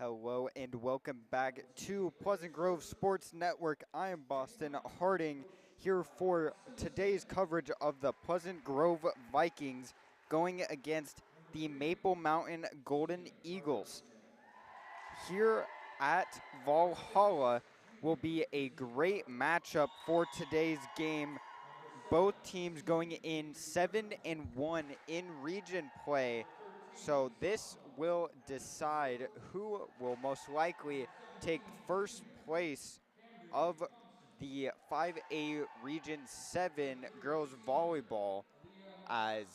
Hello and welcome back to Pleasant Grove Sports Network. I am Boston Harding here for today's coverage of the Pleasant Grove Vikings going against the Maple Mountain Golden Eagles. Here at Valhalla will be a great matchup for today's game. Both teams going in 7-1 in region play. So this will decide who will most likely take first place of the 5A Region 7 girls volleyball, as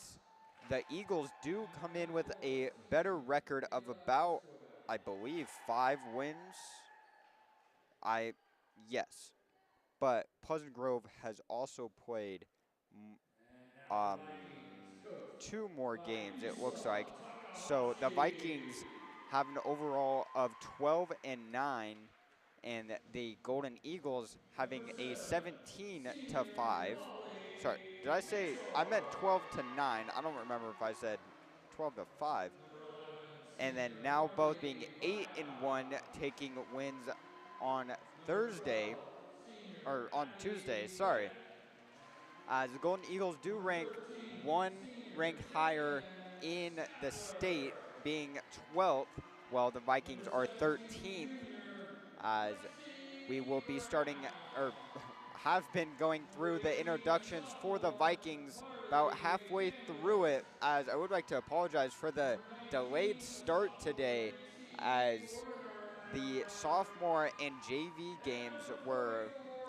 the Eagles do come in with a better record of about, I believe, 5 wins. Yes. But Pleasant Grove has also played um, 2 more games, it looks like. So the Vikings have an overall of 12-9, and the Golden Eagles having a 17-5. Sorry, did I say I meant 12-9? I don't remember if I said 12-5. And then now both being 8-1, taking wins on Thursday or on Tuesday. Sorry. As the Golden Eagles do rank one rank higher in the state, being 12th, while the Vikings are 13th, as we will be starting, or have been going through the introductions for the Vikings about halfway through it, as I would like to apologize for the delayed start today, as the sophomore and JV games were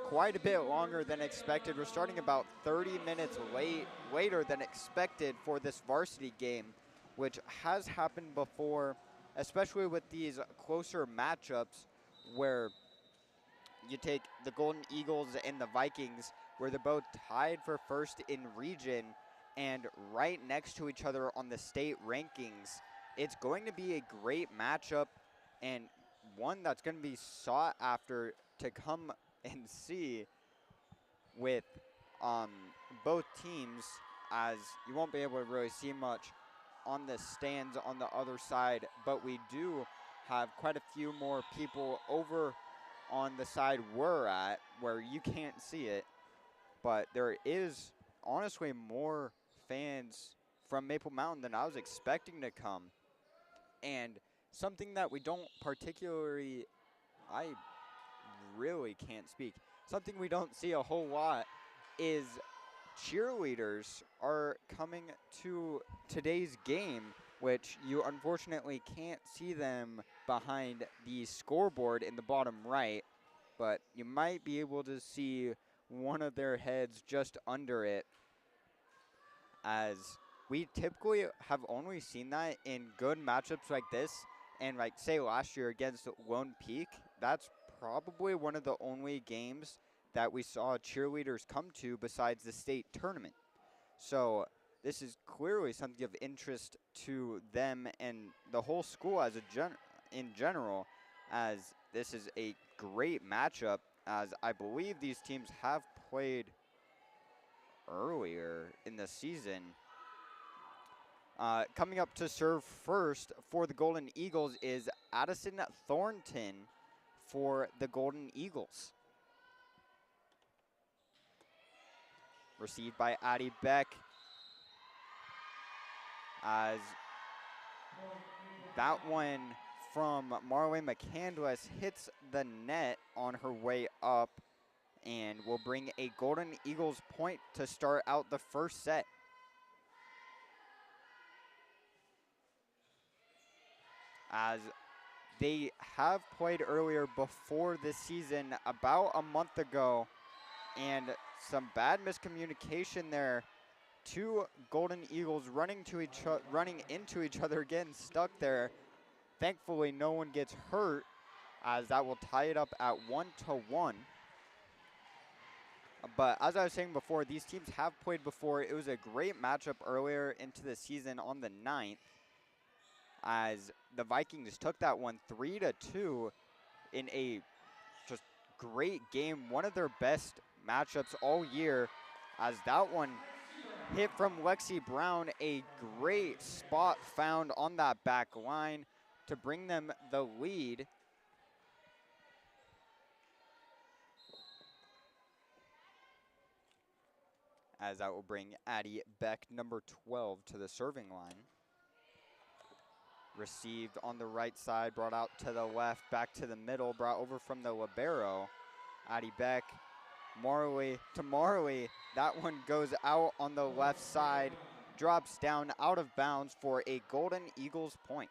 quite a bit longer than expected. We're starting about 30 minutes later than expected for this varsity game, which has happened before, especially with these closer matchups where you take the Golden Eagles and the Vikings, where they're both tied for first in region and right next to each other on the state rankings. It's going to be a great matchup and one that's going to be sought after to come and see with both teams, as you won't be able to really see much on the stands on the other side, but we do have quite a few more people over on the side we're at where you can't see it, but there is honestly more fans from Maple Mountain than I was expecting to come. And something that we don't particularly, I really can't speak, something we don't see a whole lot is cheerleaders are coming to today's game, which you unfortunately can't see them behind the scoreboard in the bottom right, but you might be able to see one of their heads just under it, as we typically have only seen that in good matchups like this. And like say last year against Lone Peak, that's probably one of the only games that we saw cheerleaders come to besides the state tournament. So this is clearly something of interest to them and the whole school as in general, as this is a great matchup, as I believe these teams have played earlier in the season. Coming up to serve first for the Golden Eagles is Addison Thornton for the Golden Eagles. Received by Addie Beck, as that one from Marley McCandless hits the net on her way up and will bring a Golden Eagles point to start out the first set. As they have played earlier before this season, about a month ago, and some bad miscommunication there. 2 Golden Eagles running into each other, getting stuck there. Thankfully, no one gets hurt, as that will tie it up at 1-1. But as I was saying before, these teams have played before. It was a great matchup earlier into the season on the 9th, as the Vikings took that one 3-2 in a just great game, one of their best matchups all year, as that one hit from Lexi Brown, a great spot found on that back line, to bring them the lead. As that will bring Addie Beck, number 12, to the serving line. Received on the right side, brought out to the left, back to the middle, brought over from the libero. Addie Beck, Marley to Marley. That one goes out on the left side, drops down out of bounds for a Golden Eagles point.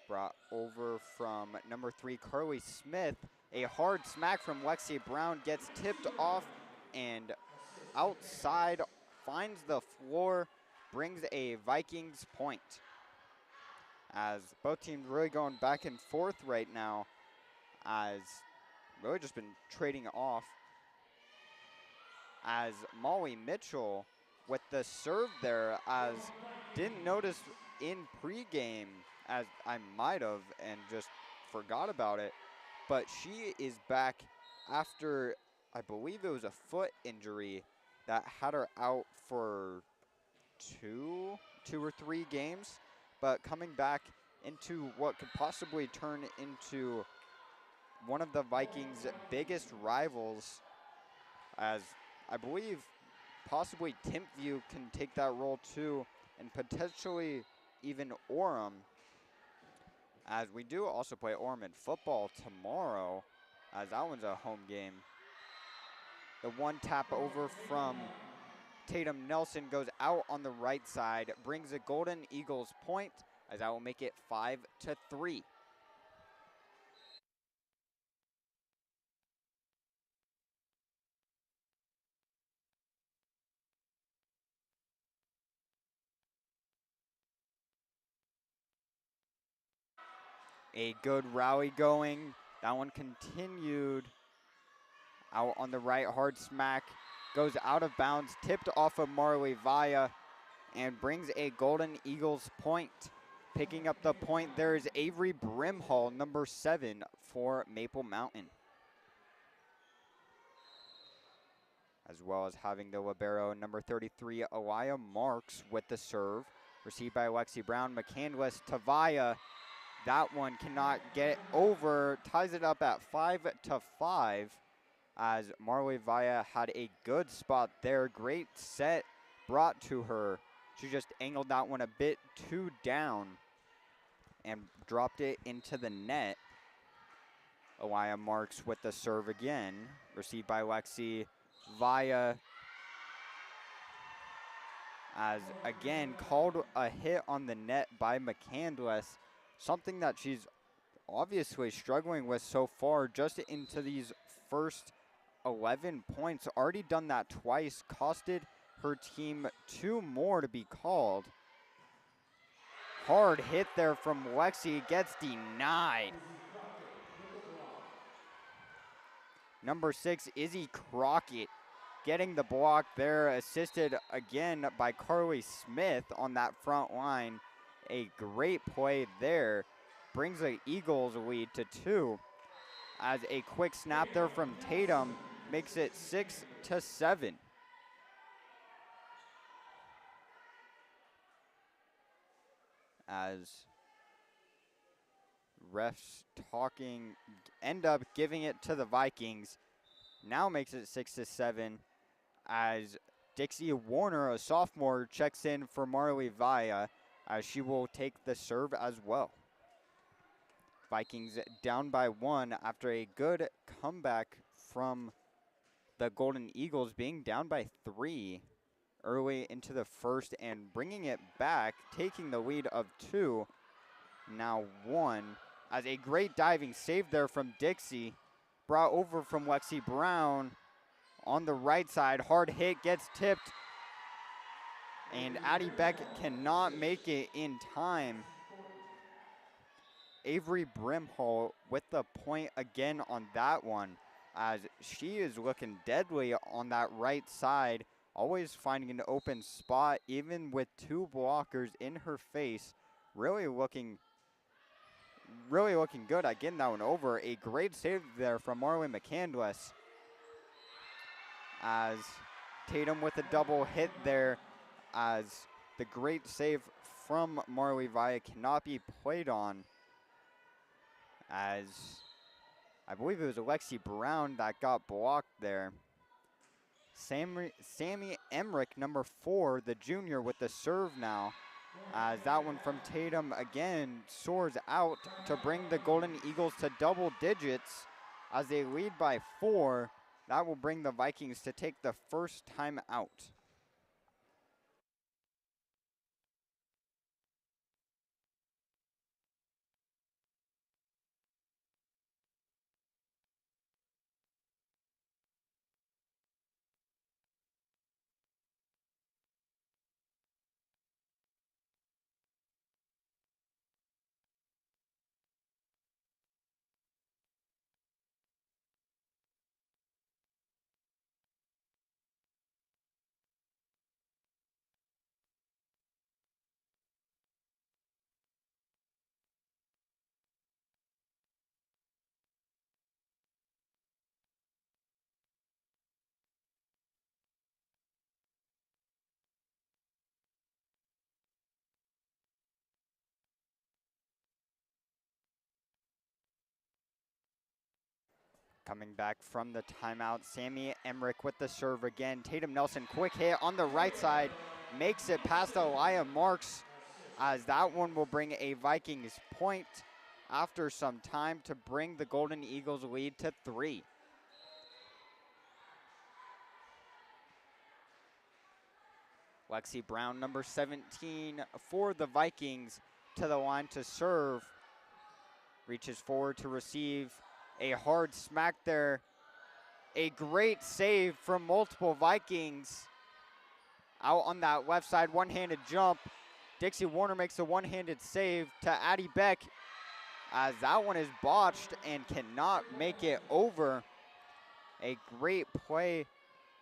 Brought over from number 3, Carly Smith. A hard smack from Lexi Brown gets tipped off and outside, finds the floor, brings a Vikings point. As both teams really going back and forth right now, as really just been trading off. As Molly Mitchell with the serve there, as didn't notice in pregame, as I might have and just forgot about it, but she is back after, I believe it was a foot injury that had her out for two or three games, but coming back into what could possibly turn into one of the Vikings' biggest rivals, as I believe possibly Timpview can take that role too, and potentially even Orem, as we do also play Orem in football tomorrow, as that one's a home game. The one tap over from Tatum Nelson goes out on the right side, brings a Golden Eagles point, as that will make it 5-3. A good rally going. That one continued out on the right, hard smack, goes out of bounds, tipped off of Marley Vaya, and brings a Golden Eagles point. Picking up the point there is Avery Brimhall, number 7 for Maple Mountain. As well as having the libero, number 33, Aliyah Marks with the serve. Received by Lexi Brown, McCandless to Vaya. That one cannot get over, ties it up at 5-5, as Marley Vaya had a good spot there. Great set brought to her. She just angled that one a bit too down and dropped it into the net. Aliyah Marks with the serve again. Received by Lexi Vaya, as again called a hit on the net by McCandless. Something that she's obviously struggling with so far, just into these first 11 points. Already done that twice, costed her team 2 more to be called. Hard hit there from Lexi, gets denied. Number 6, Izzy Crockett, getting the block there, assisted again by Carly Smith on that front line. A great play there, brings the Eagles lead to 2, as a quick snap there from Tatum makes it 6-7. As refs talking, end up giving it to the Vikings. Now makes it 6-7, as Dixie Warner, a sophomore, checks in for Marley Vaya, as she will take the serve as well. Vikings down by 1 after a good comeback from the Golden Eagles, being down by 3 early into the first and bringing it back, taking the lead of 2, now 1, as a great diving save there from Dixie, brought over from Lexi Brown on the right side. Hard hit, gets tipped, and Addie Beck cannot make it in time. Avery Brimhall with the point again on that one, as she is looking deadly on that right side, always finding an open spot, even with 2 blockers in her face. Really looking good at getting that one over. A great save there from Marley McCandless. as Tatum with a double hit there, as the great save from Marley Via cannot be played on, as I believe it was Alexi Brown that got blocked there. Sammy Emmerich, number 4, the junior, with the serve now, as that one from Tatum again soars out to bring the Golden Eagles to double digits as they lead by 4. That will bring the Vikings to take the first time out. Coming back from the timeout, Sammy Emmerich with the serve again. Tatum Nelson, quick hit on the right side, makes it past Elia Marks, as that one will bring a Vikings point after some time to bring the Golden Eagles lead to 3. Lexi Brown, number 17 for the Vikings, to the line to serve. Reaches forward to receive. A hard smack there. A great save from multiple Vikings. Out on that left side, one-handed jump. Dixie Warner makes a one-handed save to Addie Beck, as that one is botched and cannot make it over. A great play,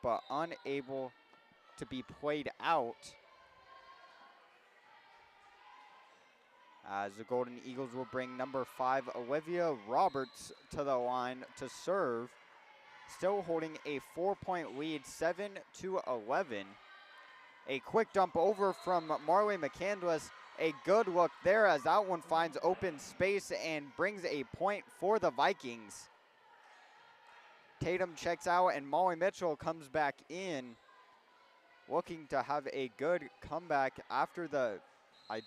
but unable to be played out, as the Golden Eagles will bring number 5, Olivia Roberts, to the line to serve. Still holding a 4-point lead, 7-11. A quick dump over from Marley McCandless. A good look there, as that one finds open space and brings a point for the Vikings. Tatum checks out and Molly Mitchell comes back in, looking to have a good comeback after the, I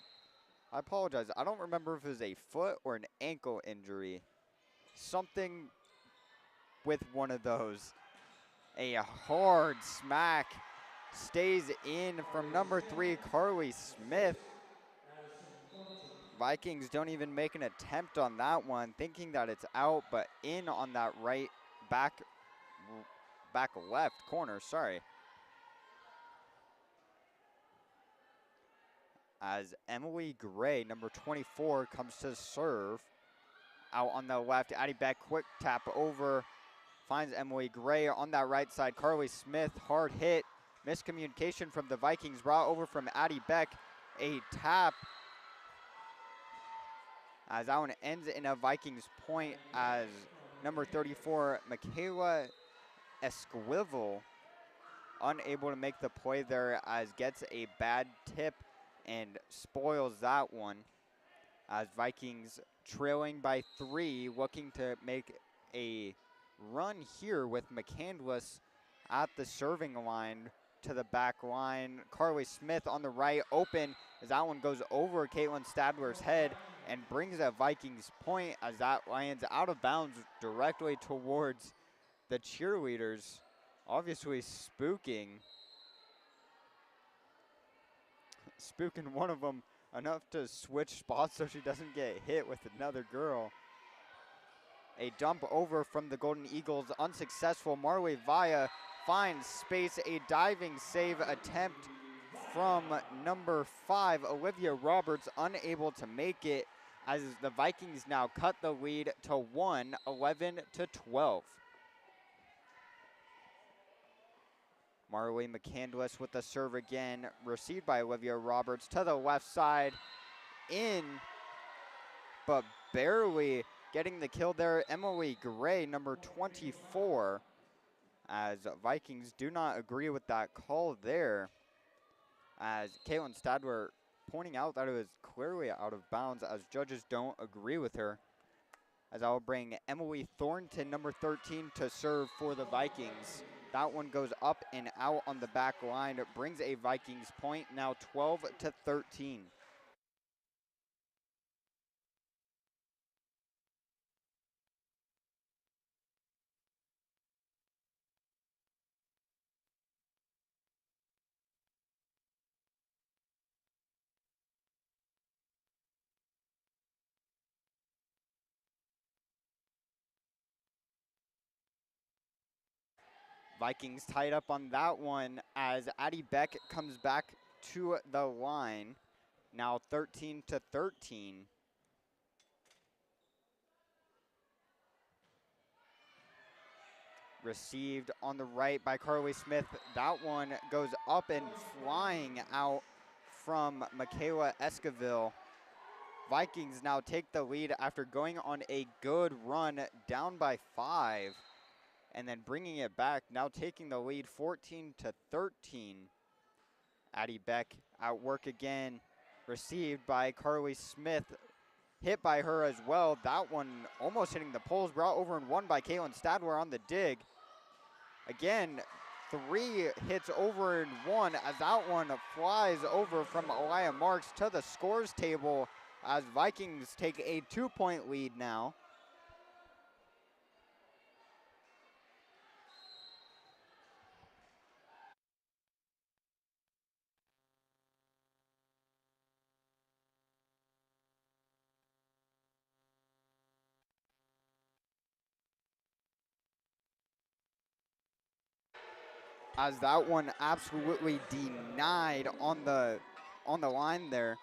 apologize, I don't remember if it was a foot or an ankle injury. Something with one of those. A hard smack stays in from number 3, Carly Smith. Vikings don't even make an attempt on that one, thinking that it's out, but in on that right back left corner, sorry. As Emily Gray, number 24, comes to serve. Out on the left, Addie Beck, quick tap over, finds Emily Gray on that right side. Carly Smith, hard hit, miscommunication from the Vikings, brought over from Addie Beck. A tap, as that one ends in a Vikings point, as number 34, Michaela Esquivel, unable to make the play there, as gets a bad tip and spoils that one, as Vikings trailing by 3, looking to make a run here with McCandless at the serving line to the back line. Carly Smith on the right, open, as that one goes over Caitlin Stadler's head and brings a Vikings point, as that lands out of bounds directly towards the cheerleaders, obviously spooking one of them enough to switch spots so she doesn't get hit with another girl. A dump over from the Golden Eagles, unsuccessful. Marley Via finds space, a diving save attempt from number 5, Olivia Roberts, unable to make it, as the Vikings now cut the lead to 1, 11-12. Marley McCandless with the serve again, received by Olivia Roberts to the left side, in, but barely getting the kill there. Emily Gray, number 24, as Vikings do not agree with that call there, as Caitlin Stadler pointing out that it was clearly out of bounds, as judges don't agree with her. As I'll bring Emily Thornton, number 13, to serve for the Vikings. That one goes up and out on the back line. It brings a Vikings point, now 12-13. Vikings tied up on that one as Addie Beck comes back to the line. Now 13-13. Received on the right by Carly Smith. That one goes up and flying out from Michaela Esquivel. Vikings now take the lead after going on a good run, down by 5. And then bringing it back, now taking the lead 14-13. Addie Beck at work again, received by Carly Smith, hit by her as well. That one almost hitting the poles, brought over and won by Caitlin Stadler on the dig. Again, 3 hits over and 1 as that one flies over from Aliyah Marks to the scores table as Vikings take a 2-point lead now. As that one absolutely denied on the line there.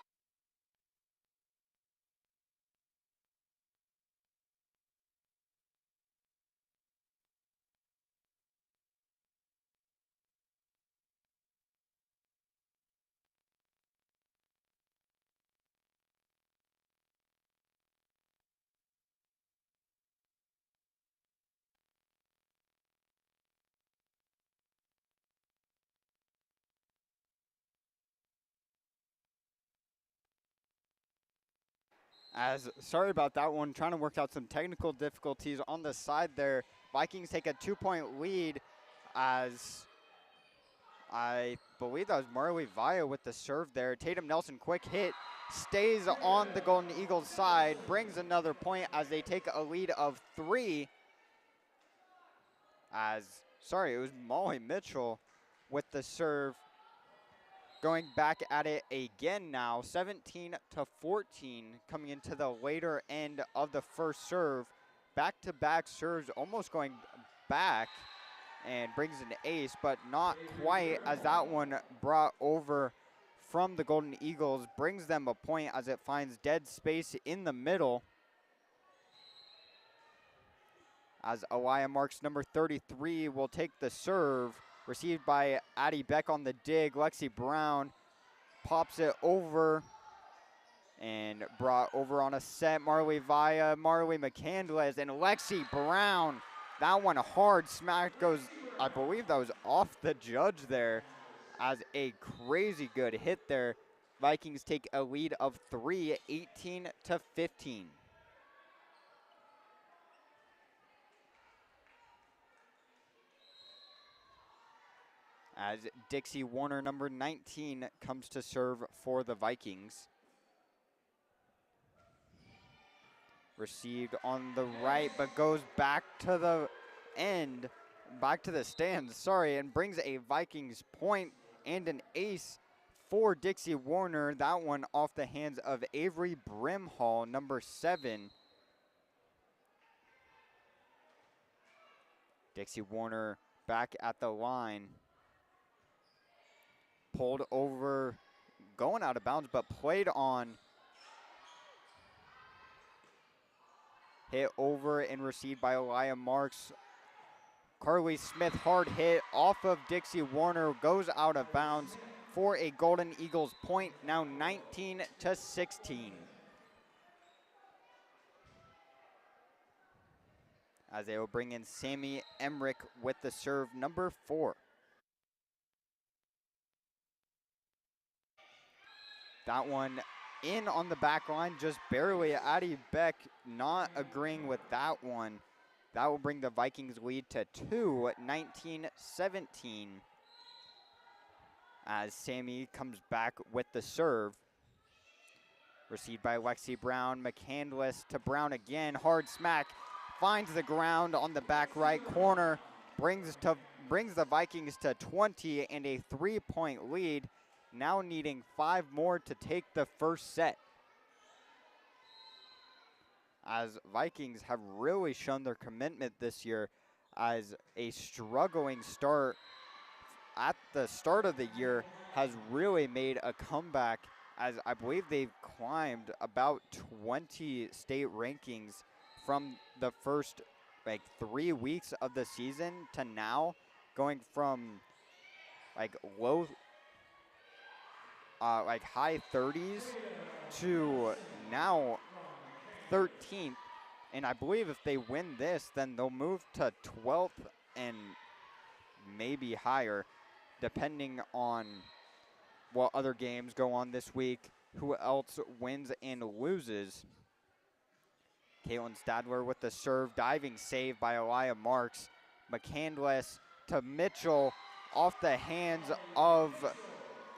Sorry about that one, trying to work out some technical difficulties on the side there. Vikings take a 2-point lead as I believe that was Marley Vaya with the serve there. Tatum Nelson, quick hit, stays on the Golden Eagles side, brings another point as they take a lead of 3. It was Molly Mitchell with the serve. Going back at it again now, 17-14, coming into the later end of the first serve. Back-to-back serves, almost going back, and brings an ace, but not quite, as that one brought over from the Golden Eagles, brings them a point as it finds dead space in the middle. As Aliyah Marks, number 33, will take the serve. Received by Addie Beck on the dig. Lexi Brown pops it over and brought over on a set. Marley Vaya, Marley McCandless, and Lexi Brown. That one hard smack goes, I believe that was off the judge there, as a crazy good hit there. Vikings take a lead of 3, 18-15. As Dixie Warner, number 19, comes to serve for the Vikings. Received on the right, but goes back to the end, back to the stands, sorry, and brings a Vikings point and an ace for Dixie Warner. That one off the hands of Avery Brimhall, number 7. Dixie Warner back at the line. Pulled over, going out of bounds, but played on. Hit over and received by Aliyah Marks. Carly Smith, hard hit off of Dixie Warner, goes out of bounds for a Golden Eagles point, now 19-16. as they will bring in Sammy Emmerich with the serve number 4. That one in on the back line, just barely. Addie Beck not agreeing with that one. That will bring the Vikings lead to 2, 19-17. As Sammy comes back with the serve. Received by Lexi Brown. McCandless to Brown again. Hard smack. Finds the ground on the back right corner. Brings the Vikings to 20 and a 3-point lead. Now needing 5 more to take the first set. As Vikings have really shown their commitment this year, as a struggling start at the start of the year has really made a comeback, as I believe they've climbed about 20 state rankings from the first 3 weeks of the season to now, going from low high 30s to now 13th. And I believe if they win this, then they'll move to 12th and maybe higher, depending on what other games go on this week, who else wins and loses. Caitlin Stadler with the serve, diving save by Elia Marks. McCandless to Mitchell, off the hands of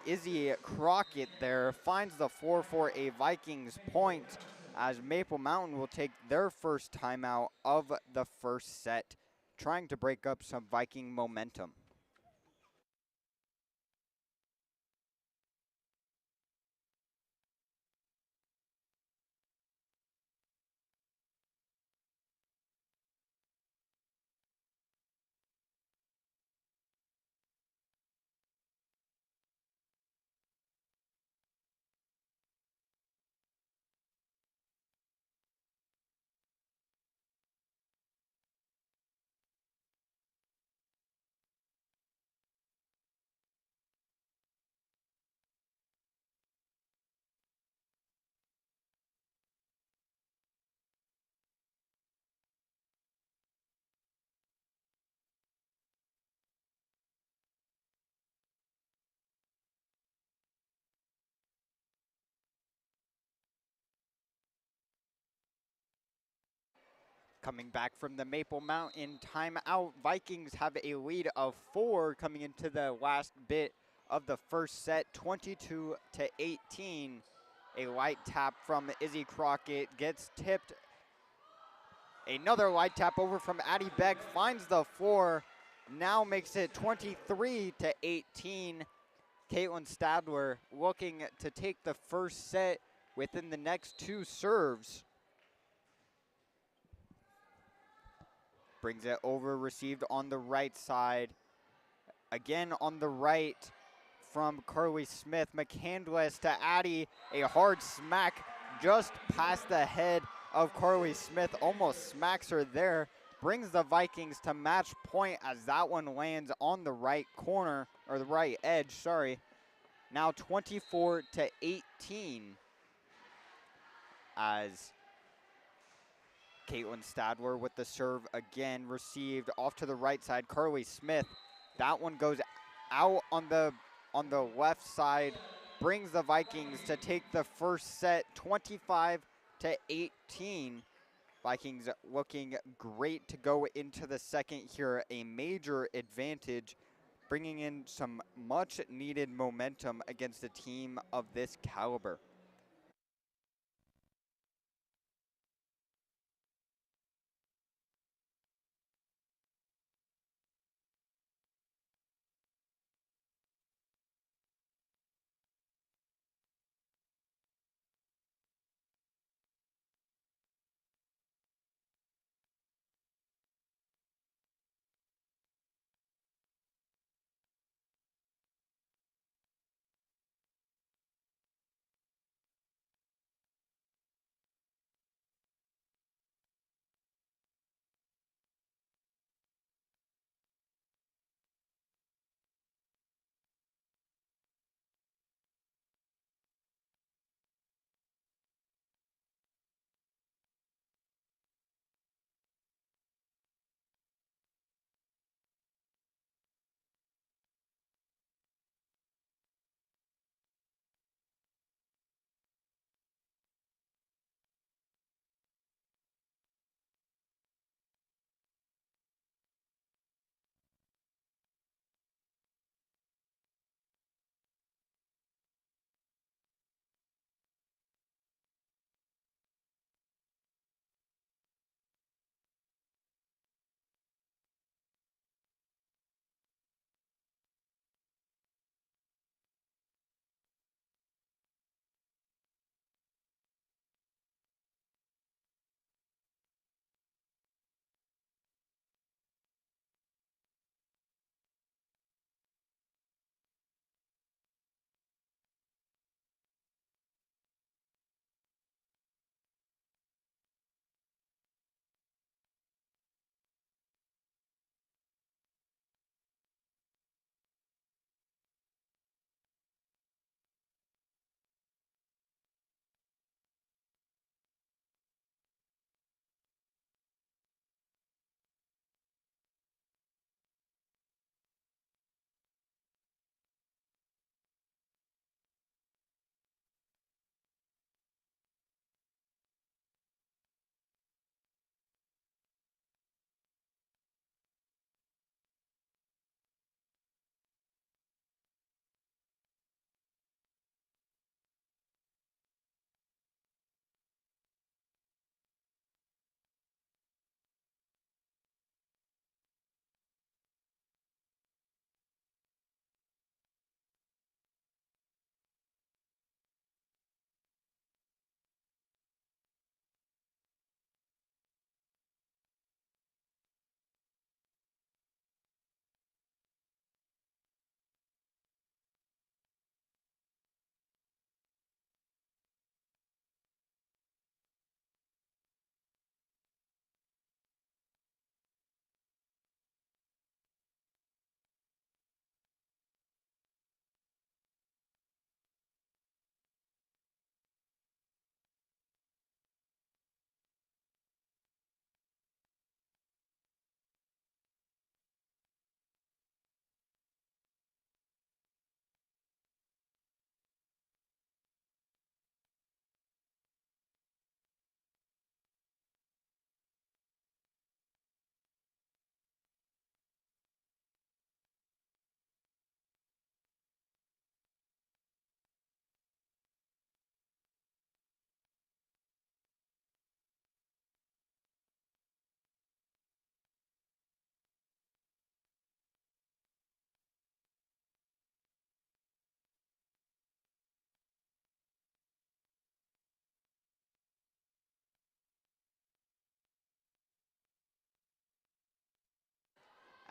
Izzy Crockett there, finds the floor for a Vikings point, as Maple Mountain will take their first timeout of the first set, trying to break up some Viking momentum. Coming back from the Maple Mountain timeout, Vikings have a lead of 4 coming into the last bit of the first set, 22-18. A light tap from Izzy Crockett gets tipped. Another light tap over from Addie Beck, finds the floor, now makes it 23-18. Caitlin Stadler looking to take the first set within the next 2 serves. Brings it over, received on the right side. Again on the right from Carly Smith. McCandless to Addie. A hard smack just past the head of Carly Smith. Almost smacks her there. Brings the Vikings to match point as that one lands on the right corner, or the right edge, sorry. Now 24-18 as Caitlin Stadler with the serve again, received off to the right side. Carly Smith, that one goes out on the left side, brings the Vikings to take the first set, 25-18. Vikings looking great to go into the second here, a major advantage, bringing in some much needed momentum against a team of this caliber.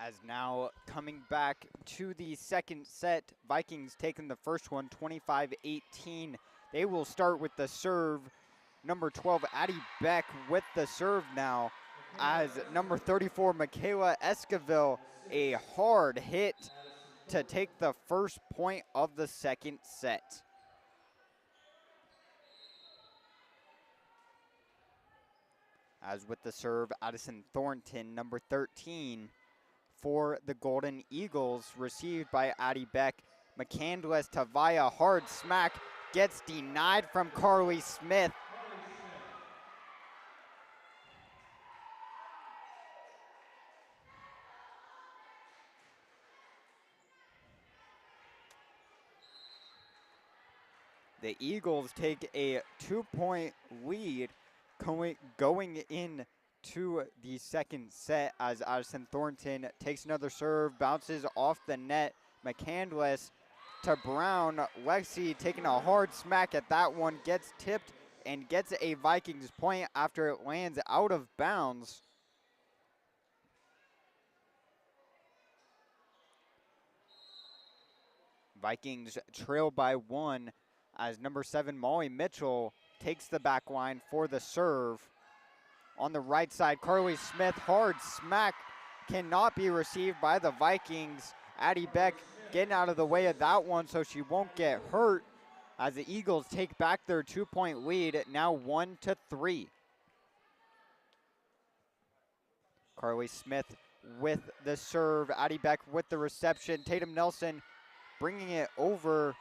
As now coming back to the second set, Vikings taking the first one 25-18. They will start with the serve. Number 12, Addie Beck with the serve now, as number 34, Michaela Esquivel, a hard hit to take the first point of the second set. As with the serve, Addison Thornton, number 13, for the Golden Eagles, received by Addie Beck. McCandless to via hard smack, gets denied from Carly Smith. The Eagles take a 2-point lead going into the second set as Addison Thornton takes another serve, bounces off the net. McCandless to Brown. Lexi taking a hard smack at that one, gets tipped and gets a Vikings point after it lands out of bounds. Vikings trail by one as number 7, Molly Mitchell, takes the back line for the serve. On the right side, Carly Smith, hard smack, cannot be received by the Vikings. Addie Beck getting out of the way of that one so she won't get hurt, as the Eagles take back their 2-point lead, now 1-3. Carly Smith with the serve, Addie Beck with the reception. Tatum Nelson bringing it over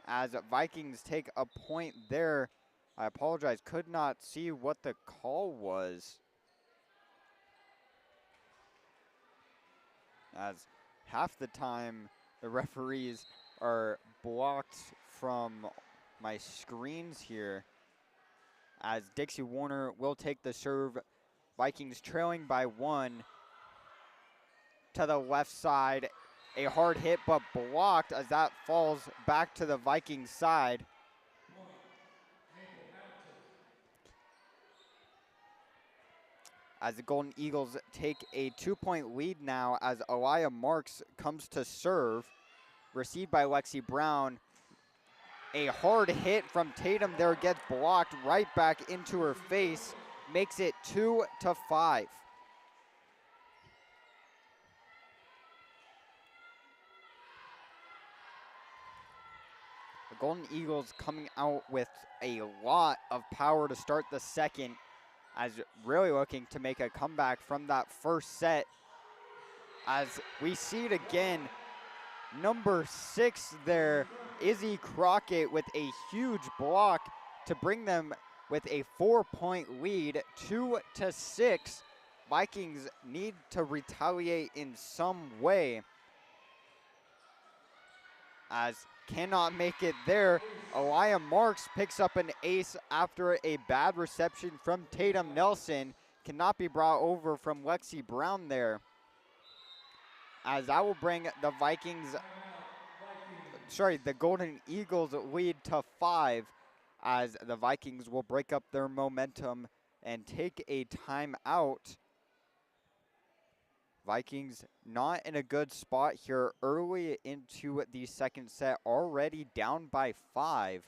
as Vikings take a point there. I apologize, could not see what the call was, as half the time the referees are blocked from my screens here. As Dixie Warner will take the serve, Vikings trailing by one. To the left side, a hard hit but blocked as that falls back to the Vikings side. As the Golden Eagles take a 2-point lead now, as Aliyah Marks comes to serve, received by Lexi Brown. A hard hit from Tatum there gets blocked right back into her face, makes it 2-5. The Golden Eagles coming out with a lot of power to start the second, as really looking to make a comeback from that first set. As we see it again, number 6 there, Izzy Crockett with a huge block to bring them with a 4-point lead, 2-6. Vikings need to retaliate in some way, as cannot make it there. Aliyah Marks picks up an ace after a bad reception from Tatum Nelson. Cannot be brought over from Lexi Brown there. As I will bring the the Golden Eagles lead to 5, as the Vikings will break up their momentum and take a timeout. Vikings not in a good spot here early into the second set, already down by 5.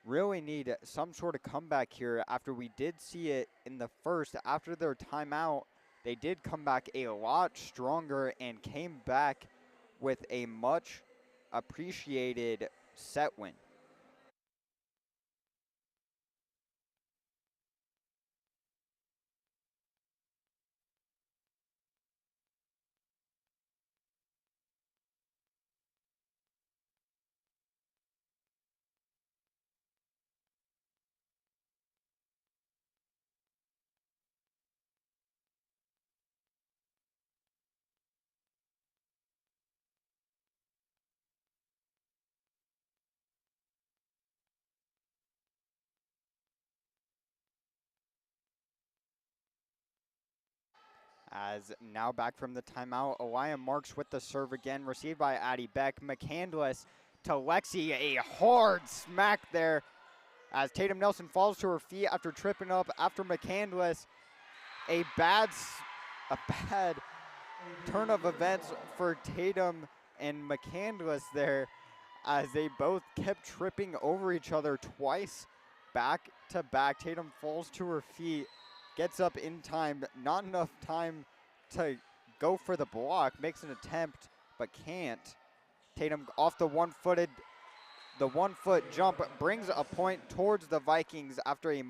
Really need some sort of comeback here after we did see it in the first. After their timeout, they did come back a lot stronger and came back with a much appreciated set win. As now back from the timeout, Aliyah Marks with the serve again, received by Addie Beck. McCandless to Lexi, a hard smack there as Tatum Nelson falls to her feet after tripping up after McCandless. A bad a bad turn of events for Tatum and McCandless there, as they both kept tripping over each other twice back to back. Tatum falls to her feet, gets up in time, not enough time to go for the block, makes an attempt but can't. Tatum off the one-foot jump brings a point towards the Vikings after a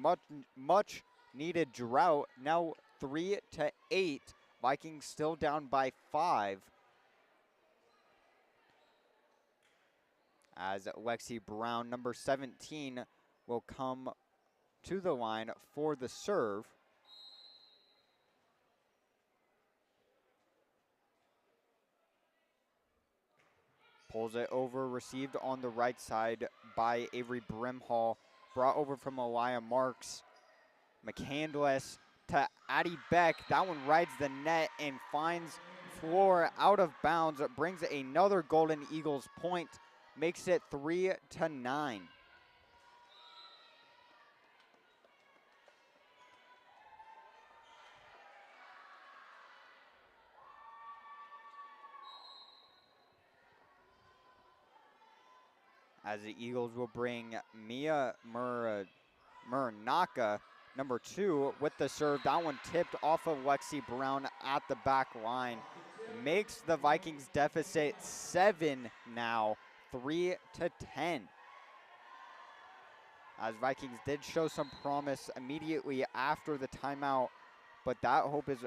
much needed drought. Now 3-8. Vikings still down by 5. As Lexi Brown, number 17, will come to the line for the serve. Pulls it over, received on the right side by Avery Brimhall. Brought over from Elia Marks. McCandless to Addie Beck. That one rides the net and finds floor out of bounds. It brings another Golden Eagles point. Makes it 3-9. As the Eagles will bring Mia Muranaka, number 2, with the serve. That one tipped off of Lexi Brown at the back line. Makes the Vikings deficit 7 now, 3-10. As Vikings did show some promise immediately after the timeout, but that hope is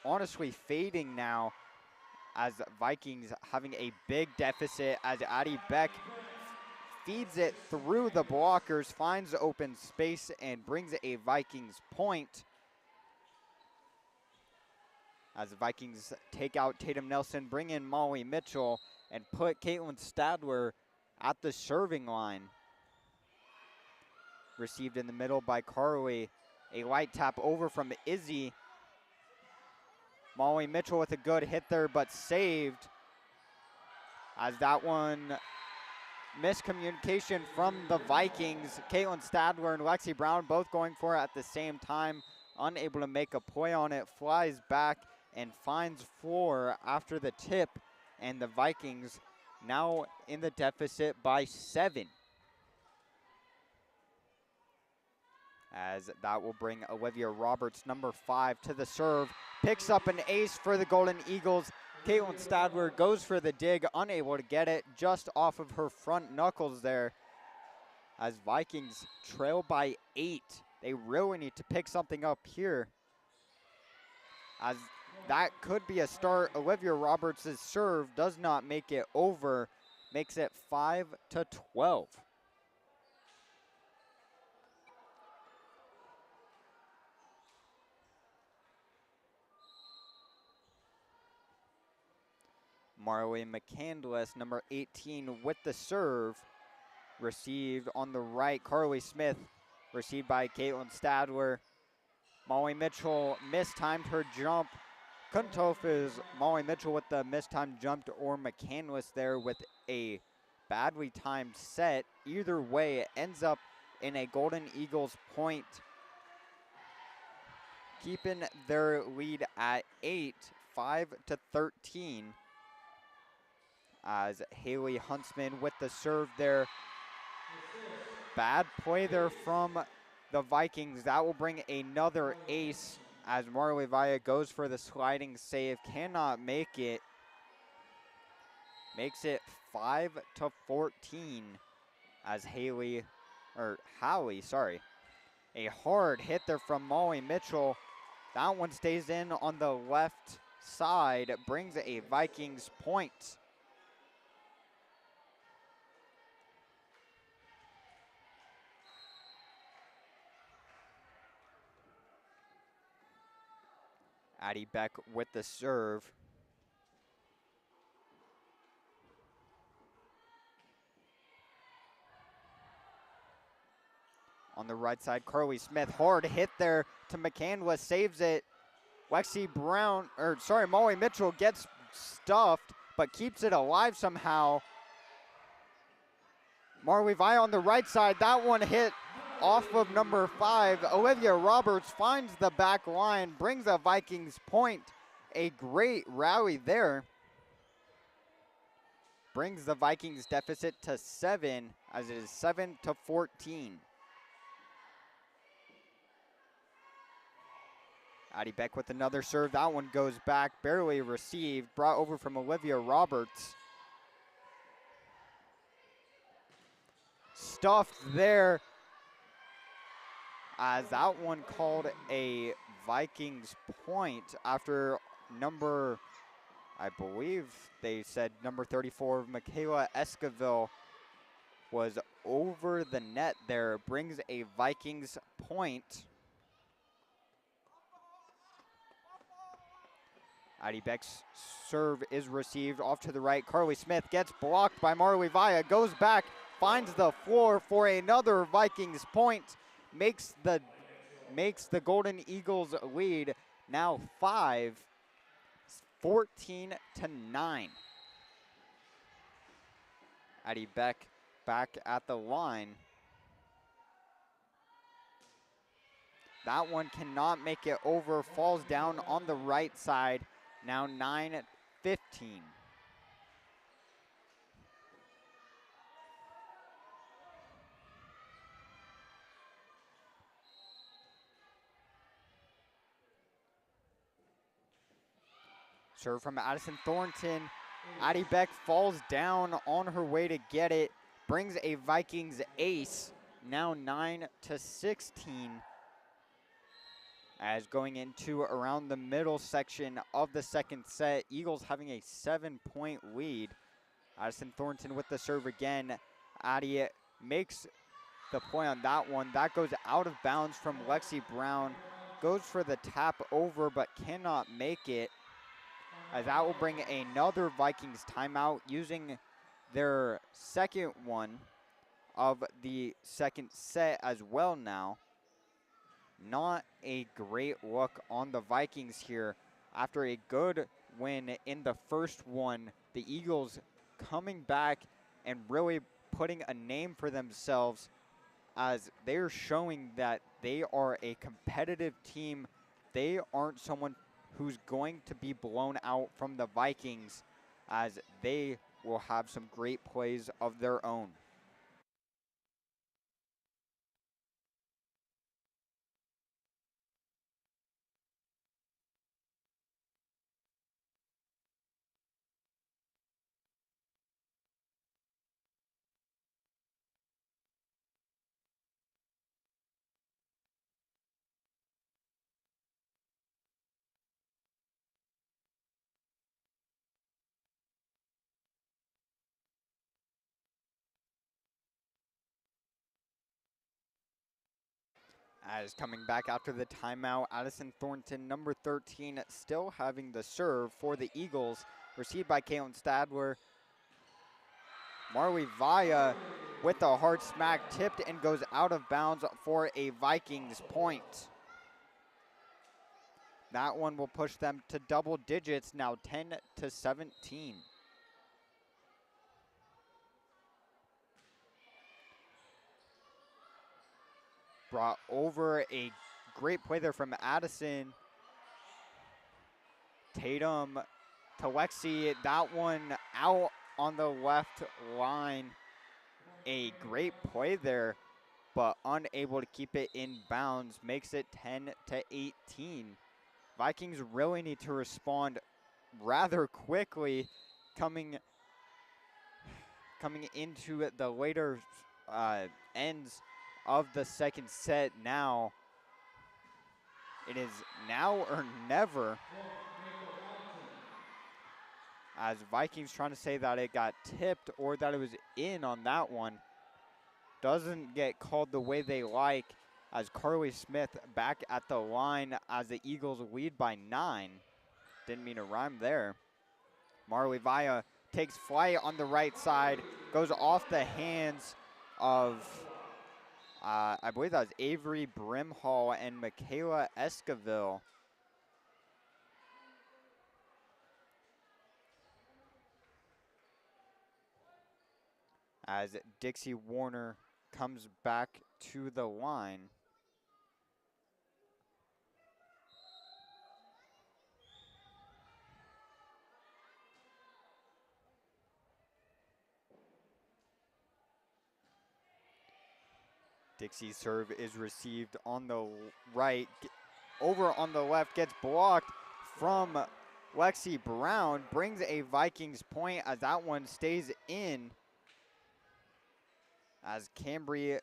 honestly fading now, as Vikings having a big deficit, as Addie Beck feeds it through the blockers, finds open space, and brings a Vikings point. As the Vikings take out Tatum Nelson, bring in Molly Mitchell, and put Caitlin Stadler at the serving line. Received in the middle by Carly. A light tap over from Izzy. Molly Mitchell with a good hit there, but saved. As that one, miscommunication from the Vikings. Caitlin Stadler and Lexi Brown both going for it at the same time. Unable to make a play on it. Flies back and finds floor after the tip. And the Vikings now in the deficit by 7. As that will bring Olivia Roberts, number 5, to the serve. Picks up an ace for the Golden Eagles. Caitlin Stadler goes for the dig, unable to get it, just off of her front knuckles there. As Vikings trail by 8. They really need to pick something up here, as that could be a start. Olivia Roberts' serve does not make it over, makes it 5-12. Marley McCandless, number 18, with the serve. Received on the right. Carly Smith, received by Caitlin Stadler. Molly Mitchell mistimed her jump. Couldn't tell if it was Molly Mitchell with the mistimed jump or McCandless there with a badly timed set. Either way, it ends up in a Golden Eagles point, keeping their lead at 8, 5-13. As Haley Huntsman with the serve there. Bad play there from the Vikings. That will bring another ace, as Marley Villa goes for the sliding save. Cannot make it. Makes it 5-14 as Hallie, sorry. A hard hit there from Molly Mitchell. That one stays in on the left side. Brings a Vikings point. Addie Beck with the serve. On the right side, Carly Smith, hard hit there to McCandless, saves it. Molly Mitchell gets stuffed, but keeps it alive somehow. Marley Vi on the right side, that one hit off of number 5. Olivia Roberts finds the back line, brings a Vikings point. A great rally there. Brings the Vikings deficit to 7, as it is 7-14. Addie Beck with another serve. That one goes back, barely received. Brought over from Olivia Roberts. Stuffed there, as that one called a Vikings point after number, I believe they said number 34, Michaela Esquivel, was over the net there. Brings a Vikings point. Addie Beck's serve is received off to the right. Carly Smith gets blocked by Marley Vaya, goes back, finds the floor for another Vikings point, makes the Golden Eagles lead now 5, 14-9. Addie Beck back at the line. That one cannot make it over, falls down on the right side. Now 9-15. Serve from Addison Thornton. Addie Beck falls down on her way to get it. Brings a Vikings ace. Now 9-16. As going into around the middle section of the second set, Eagles having a 7-point lead. Addison Thornton with the serve again. Addie makes the point on that one. That goes out of bounds from Lexi Brown. Goes for the tap over but cannot make it. As that will bring another Vikings timeout, using their second one of the second set as well now. Not a great look on the Vikings here. After a good win in the first one, the Eagles coming back and really putting a name for themselves, as they're showing that they are a competitive team. They aren't someone who's going to be blown out from the Vikings, as they will have some great plays of their own. As coming back after the timeout, Addison Thornton, number 13, still having the serve for the Eagles. Received by Caitlin Stadler. Marley Vaya with a hard smack, tipped and goes out of bounds for a Vikings point. That one will push them to double digits, now 10-17. Brought over, a great play there from Addison. Tatum to Lexi, that one out on the left line. A great play there, but unable to keep it in bounds, makes it 10-18. Vikings really need to respond rather quickly coming into the later ends of the second set now. It is now or never, as Vikings trying to say that it got tipped or that it was in on that one. Doesn't get called the way they like, as Carly Smith back at the line as the Eagles lead by 9. Didn't mean to rhyme there. Marley Vaya takes flight on the right side, goes off the hands of, I believe that was Avery Brimhall and Michaela Esquivel. As Dixie Warner comes back to the line. Dixie's serve is received on the right, over on the left, gets blocked from Lexi Brown, brings a Vikings point as that one stays in. As Cambry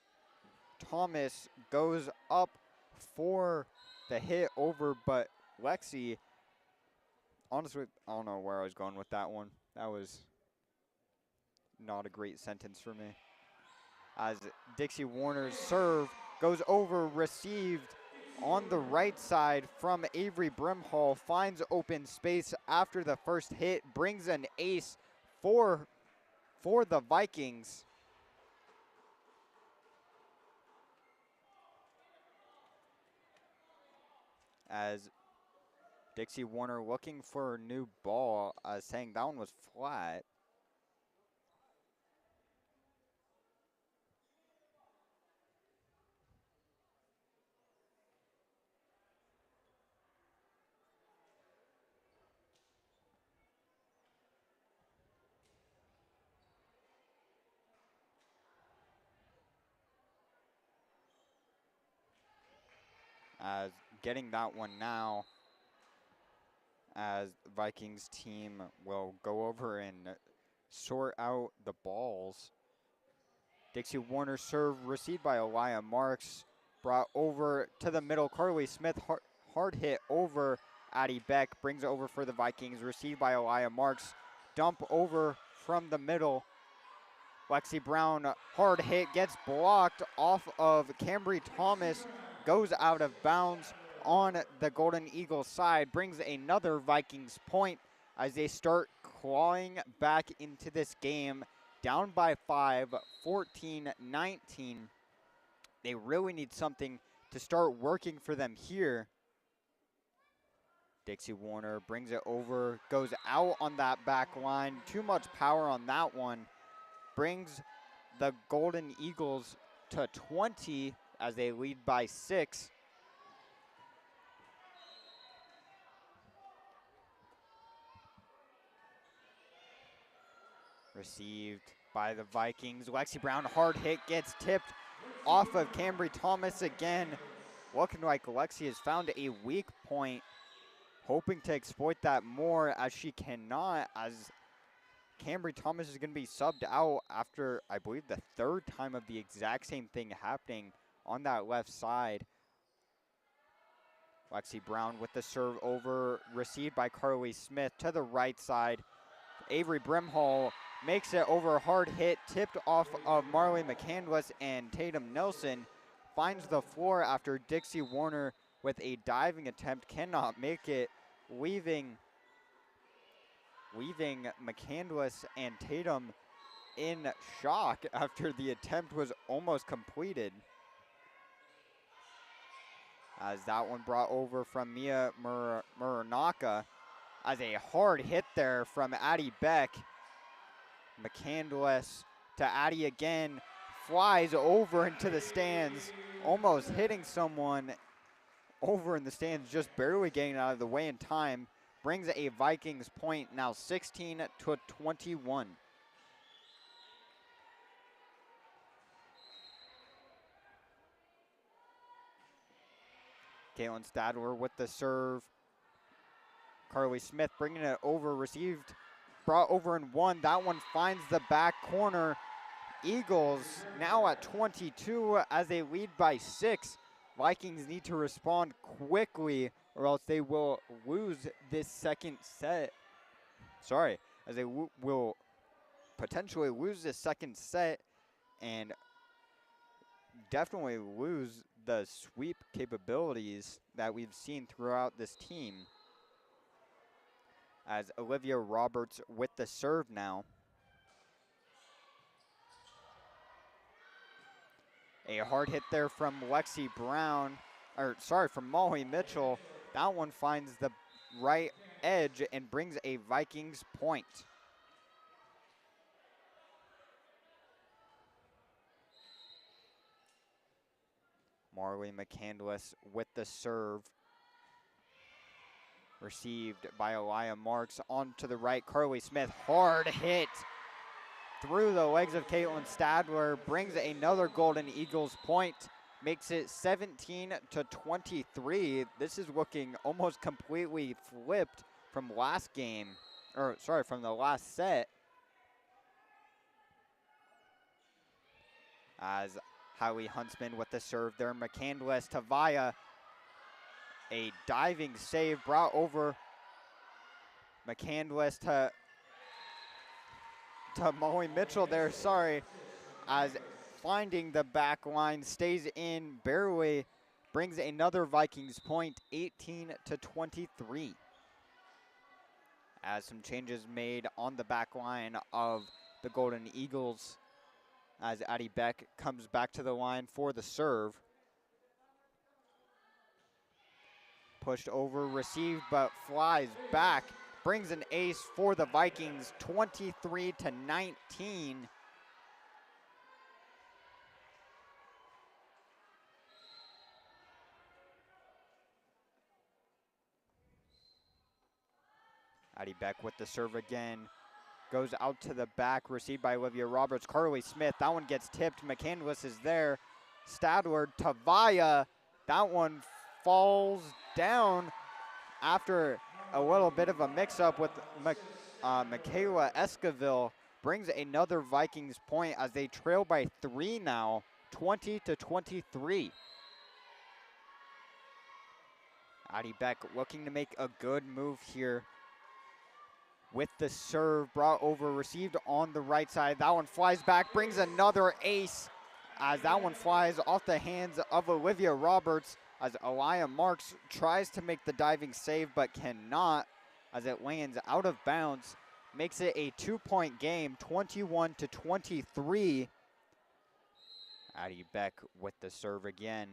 Thomas goes up for the hit over, but Lexi, honestly, I don't know where I was going with that one. That was not a great sentence for me. As Dixie Warner's serve goes over, received on the right side from Avery Brimhall, finds open space after the first hit, brings an ace for the Vikings. As Dixie Warner looking for a new ball, saying that one was flat. As getting that one now, as the Vikings team will go over and sort out the balls. Dixie Warner serve received by Elia Marks, brought over to the middle. Carly Smith hard hit over Addie Beck, brings it over for the Vikings, received by Elia Marks. Dump over from the middle. Lexi Brown, hard hit, gets blocked off of Cambry Thomas, goes out of bounds on the Golden Eagles side, brings another Vikings point as they start clawing back into this game. Down by 5, 14-19. They really need something to start working for them here. Dixie Warner brings it over, goes out on that back line. Too much power on that one. Brings the Golden Eagles to 20 as they lead by 6. Received by the Vikings. Lexi Brown, hard hit, gets tipped off of Cambry Thomas again. Looking like Lexi has found a weak point, hoping to exploit that more as she cannot, as Cambry Thomas is going to be subbed out after, I believe, the third time of the exact same thing happening on that left side. Lexi Brown with the serve over, received by Carly Smith to the right side. Avery Brimhall makes it over, hard hit, tipped off of Marley McCandless and Tatum Nelson. Finds the floor after Dixie Warner with a diving attempt, cannot make it, leaving McCandless and Tatum in shock after the attempt was almost completed. As that one brought over from Mia Muranaka, as a hard hit there from Addie Beck. McCandless to Addie again, flies over into the stands, almost hitting someone over in the stands, just barely getting out of the way in time. Brings a Vikings point, now 16-21. Caitlin Stadler with the serve. Carly Smith bringing it over, received, brought over and one. That one finds the back corner. Eagles now at 22 as they lead by 6. Vikings need to respond quickly or else they will lose this second set. Sorry, as they will potentially lose this second set and definitely lose the sweep capabilities that we've seen throughout this team. As Olivia Roberts with the serve now. A hard hit there from Lexi Brown, from Molly Mitchell. That one finds the right edge and brings a Vikings point. Marley McCandless with the serve. Received by Elia Marks onto the right. Carly Smith, hard hit through the legs of Caitlin Stadler, brings another Golden Eagles point, makes it 17-23. This is looking almost completely flipped from last game, or sorry, from the last set. As Hallie Huntsman with the serve there, McCandless to Vaya. A diving save brought over. McCandless to Molly Mitchell there, sorry. As finding the back line, stays in barely, brings another Vikings point, 18-23. As some changes made on the back line of the Golden Eagles, as Addie Beck comes back to the line for the serve. Pushed over, received, but flies back. Brings an ace for the Vikings, 23-19. Addie Beck with the serve again. Goes out to the back, received by Olivia Roberts. Carly Smith, that one gets tipped. McCandless is there. Stadler to Vaya. That one falls down after a little bit of a mix-up with Michaela Esquivel. Brings another Vikings point as they trail by 3 now, 20-23. Addie Beck looking to make a good move here with the serve, brought over, received on the right side. That one flies back, brings another ace as that one flies off the hands of Olivia Roberts as Elia Marks tries to make the diving save but cannot as it lands out of bounds. Makes it a 2-point game, 21-23. Addie Beck with the serve again.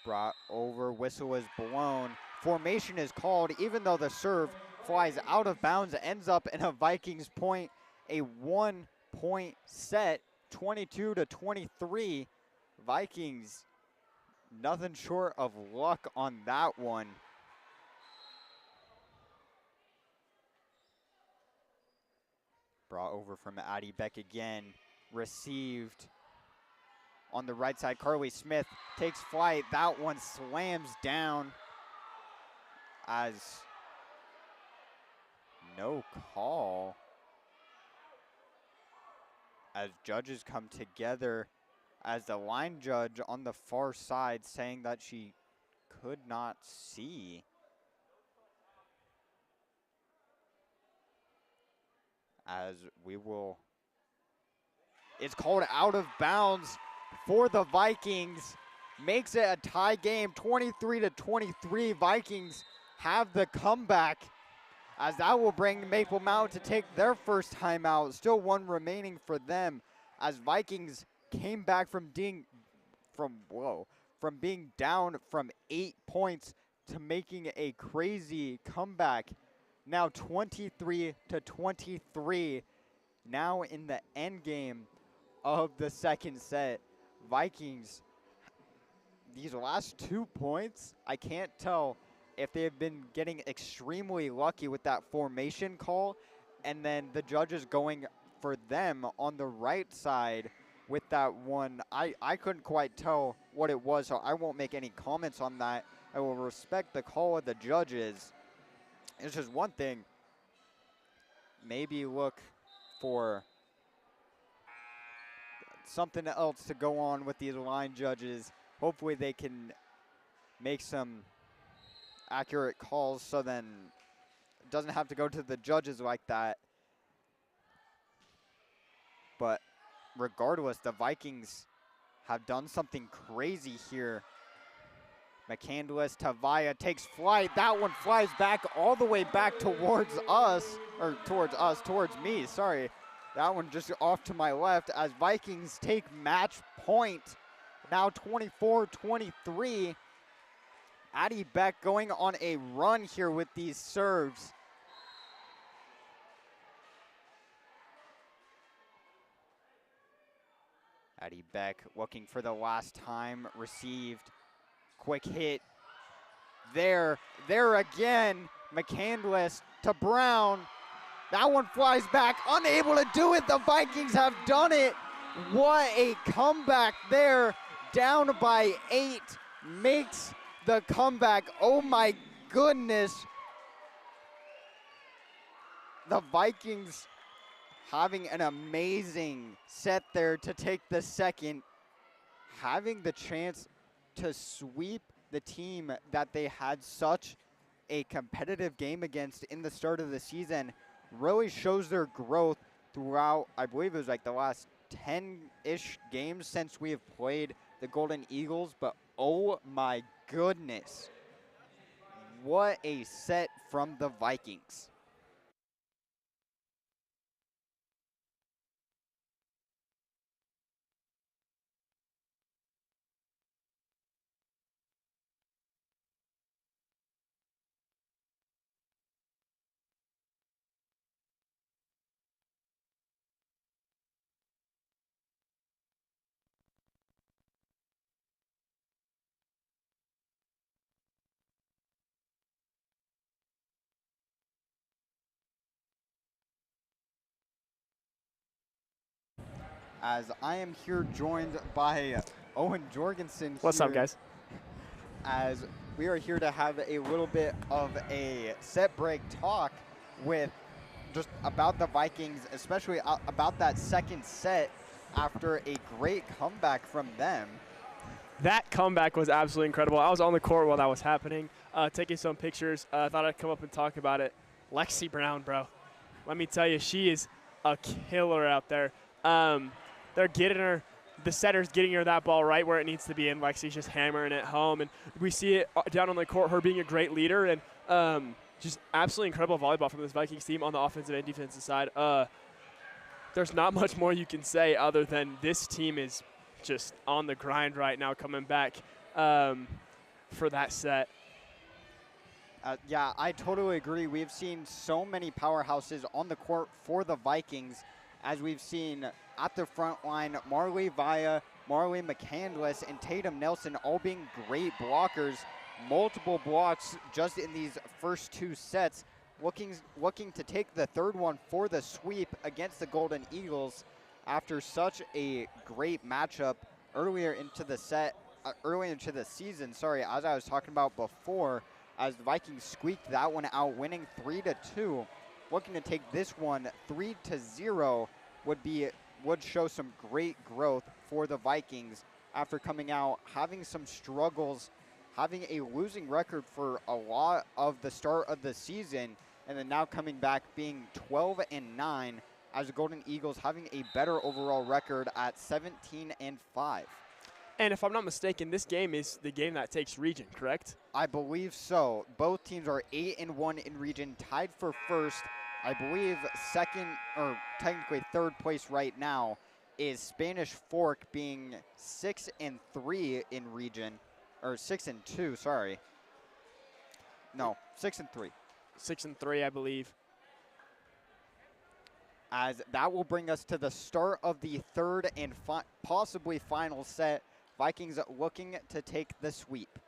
Brought over, whistle is blown. Formation is called, even though the serve flies out of bounds, ends up in a Vikings point, a 1-point set, 22-23. Vikings, nothing short of luck on that one. Brought over from Addie Beck again, received on the right side. Carly Smith takes flight. That one slams down as no call. As judges come together, as the line judge on the far side saying that she could not see. As we will, it's called out of bounds for the Vikings. Makes it a tie game, 23-23. Vikings have the comeback as that will bring Maple Mountain to take their first timeout. Still one remaining for them as Vikings came back from being down from 8 points to making a crazy comeback. Now 23-23. Now in the end game of the second set. Vikings, these last 2 points, I can't tell if they have been getting extremely lucky with that formation call and then the judges going for them on the right side with that one. I couldn't quite tell what it was, so I won't make any comments on that. I will respect the call of the judges. It's just one thing. Maybe look for something else to go on with these line judges. Hopefully they can make some accurate calls so then it doesn't have to go to the judges like that. But regardless, the Vikings have done something crazy here. McCandless to Vaya takes flight. That one flies back all the way back towards us, towards me, sorry. That one just off to my left as Vikings take match point. Now 24-23. Addie Beck going on a run here with these serves. Addie Beck looking for the last time, received, quick hit. There again, McCandless to Brown. That one flies back, unable to do it. The Vikings have done it. What a comeback there, down by 8, makes the comeback. Oh my goodness. The Vikings having an amazing set there to take the second, having the chance to sweep the team that they had such a competitive game against in the start of the season. Really shows their growth throughout, I believe it was like the last 10-ish games since we have played the Golden Eagles, but oh my goodness, what a set from the Vikings. As I am here joined by Owen Jorgensen. What's up, guys? As we are here to have a little bit of a set break talk with just about the Vikings, especially about that second set after a great comeback from them. That comeback was absolutely incredible. I was on the court while that was happening, taking some pictures. I thought I'd come up and talk about it. Lexi Brown, bro. Let me tell you, she is a killer out there. They're getting her, the setter's getting her that ball right where it needs to be, and Lexi's just hammering it home. And we see it down on the court, her being a great leader, and just absolutely incredible volleyball from this Vikings team on the offensive and defensive side. There's not much more you can say other than this team is just on the grind right now, coming back for that set. Yeah, I totally agree. We've seen so many powerhouses on the court for the Vikings, as we've seen at the front line, Marley Via, Marley McCandless, and Tatum Nelson all being great blockers. Multiple blocks just in these first 2 sets, looking to take the third one for the sweep against the Golden Eagles after such a great matchup earlier into the season, as I was talking about before, as the Vikings squeaked that one out, winning 3-2. Looking to take this one 3-0 would show some great growth for the Vikings after coming out, having some struggles, having a losing record for a lot of the start of the season, and then now coming back being 12-9, as the Golden Eagles having a better overall record at 17-5. And if I'm not mistaken, this game is the game that takes region, correct? I believe so. Both teams are 8-1 in region, tied for first. I believe second, or technically third place right now, is Spanish Fork, being 6-3 in region, or 6-2, sorry. No, 6-3. 6-3, I believe. As that will bring us to the start of the third and possibly final set. Vikings looking to take the sweep.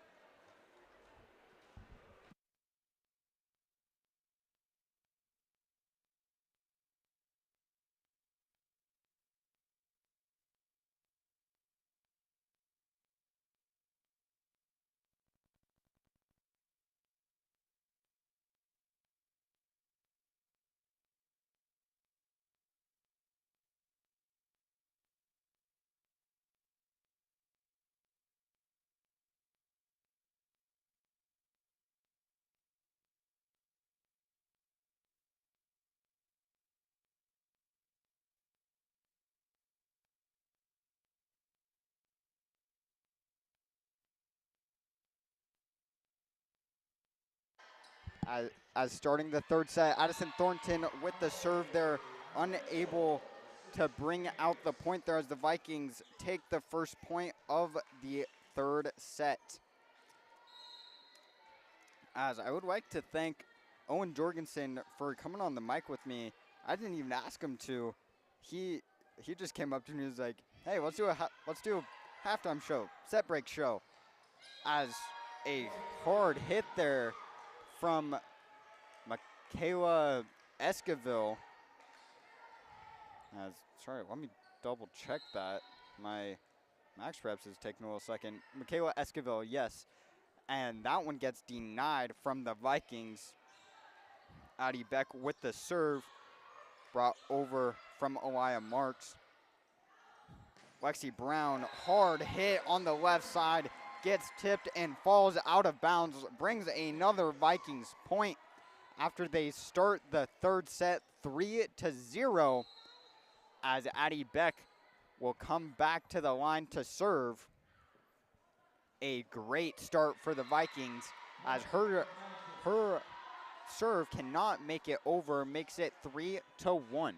As starting the third set, Addison Thornton with the serve there, unable to bring out the point there as the Vikings take the first point of the third set. As I would like to thank Owen Jorgensen for coming on the mic with me. I didn't even ask him to. He just came up to me and was like, Hey, let's do a halftime show, set break show, as a hard hit there from Michaela Esquivel. Sorry, let me double check that. My Max Reps is taking a little second. Michaela Esquivel, yes. And that one gets denied from the Vikings. Addie Beck with the serve, brought over from Elia Marks. Lexi Brown, hard hit on the left side, gets tipped and falls out of bounds, brings another Vikings point after they start the third set 3-0, as Addie Beck will come back to the line to serve. A great start for the Vikings, as her serve cannot make it over, makes it 3-1.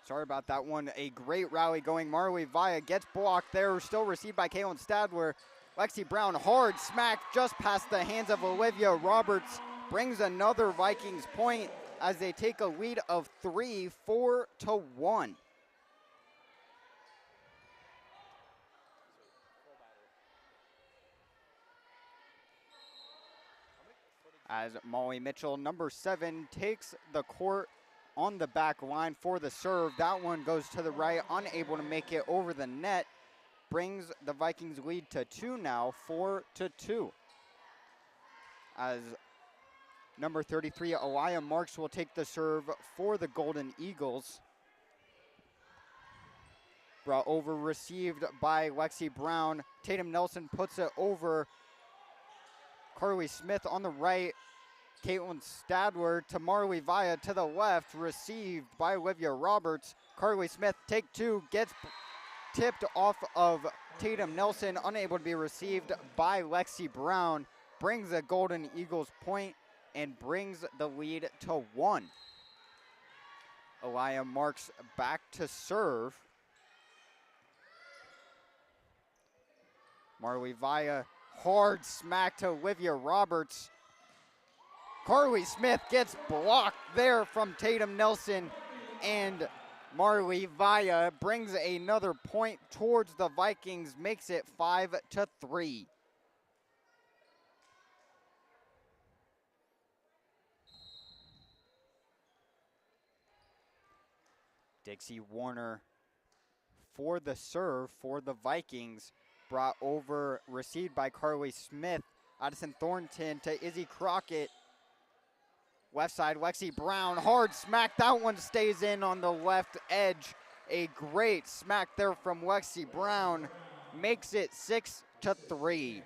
Sorry about that one. A great rally going. Marley Via gets blocked there. Still received by Kaylin Stadler. Lexi Brown, hard smack just past the hands of Olivia Roberts. Brings another Vikings point as they take a lead of 4-1. As Molly Mitchell, number 7, takes the court on the back line for the serve. That one goes to the right, unable to make it over the net. Brings the Vikings lead to 2 now, 4-2. As number 33, Elia Marks, will take the serve for the Golden Eagles. Brought over, received by Lexi Brown. Tatum Nelson puts it over. Carly Smith on the right. Caitlin Stadler to Marley Via to the left, received by Olivia Roberts. Carly Smith, take 2, gets tipped off of Tatum Nelson, unable to be received by Lexi Brown. Brings the Golden Eagles point and brings the lead to 1. Elia Marks back to serve. Marley Via, hard smack to Olivia Roberts. Carly Smith gets blocked there from Tatum Nelson, and Marley Via brings another point towards the Vikings, makes it 5-3. Dixie Warner for the serve for the Vikings, brought over, received by Carly Smith. Addison Thornton to Izzy Crockett. Left side, Lexi Brown, hard smack. That one stays in on the left edge. A great smack there from Lexi Brown. Makes it 6-3.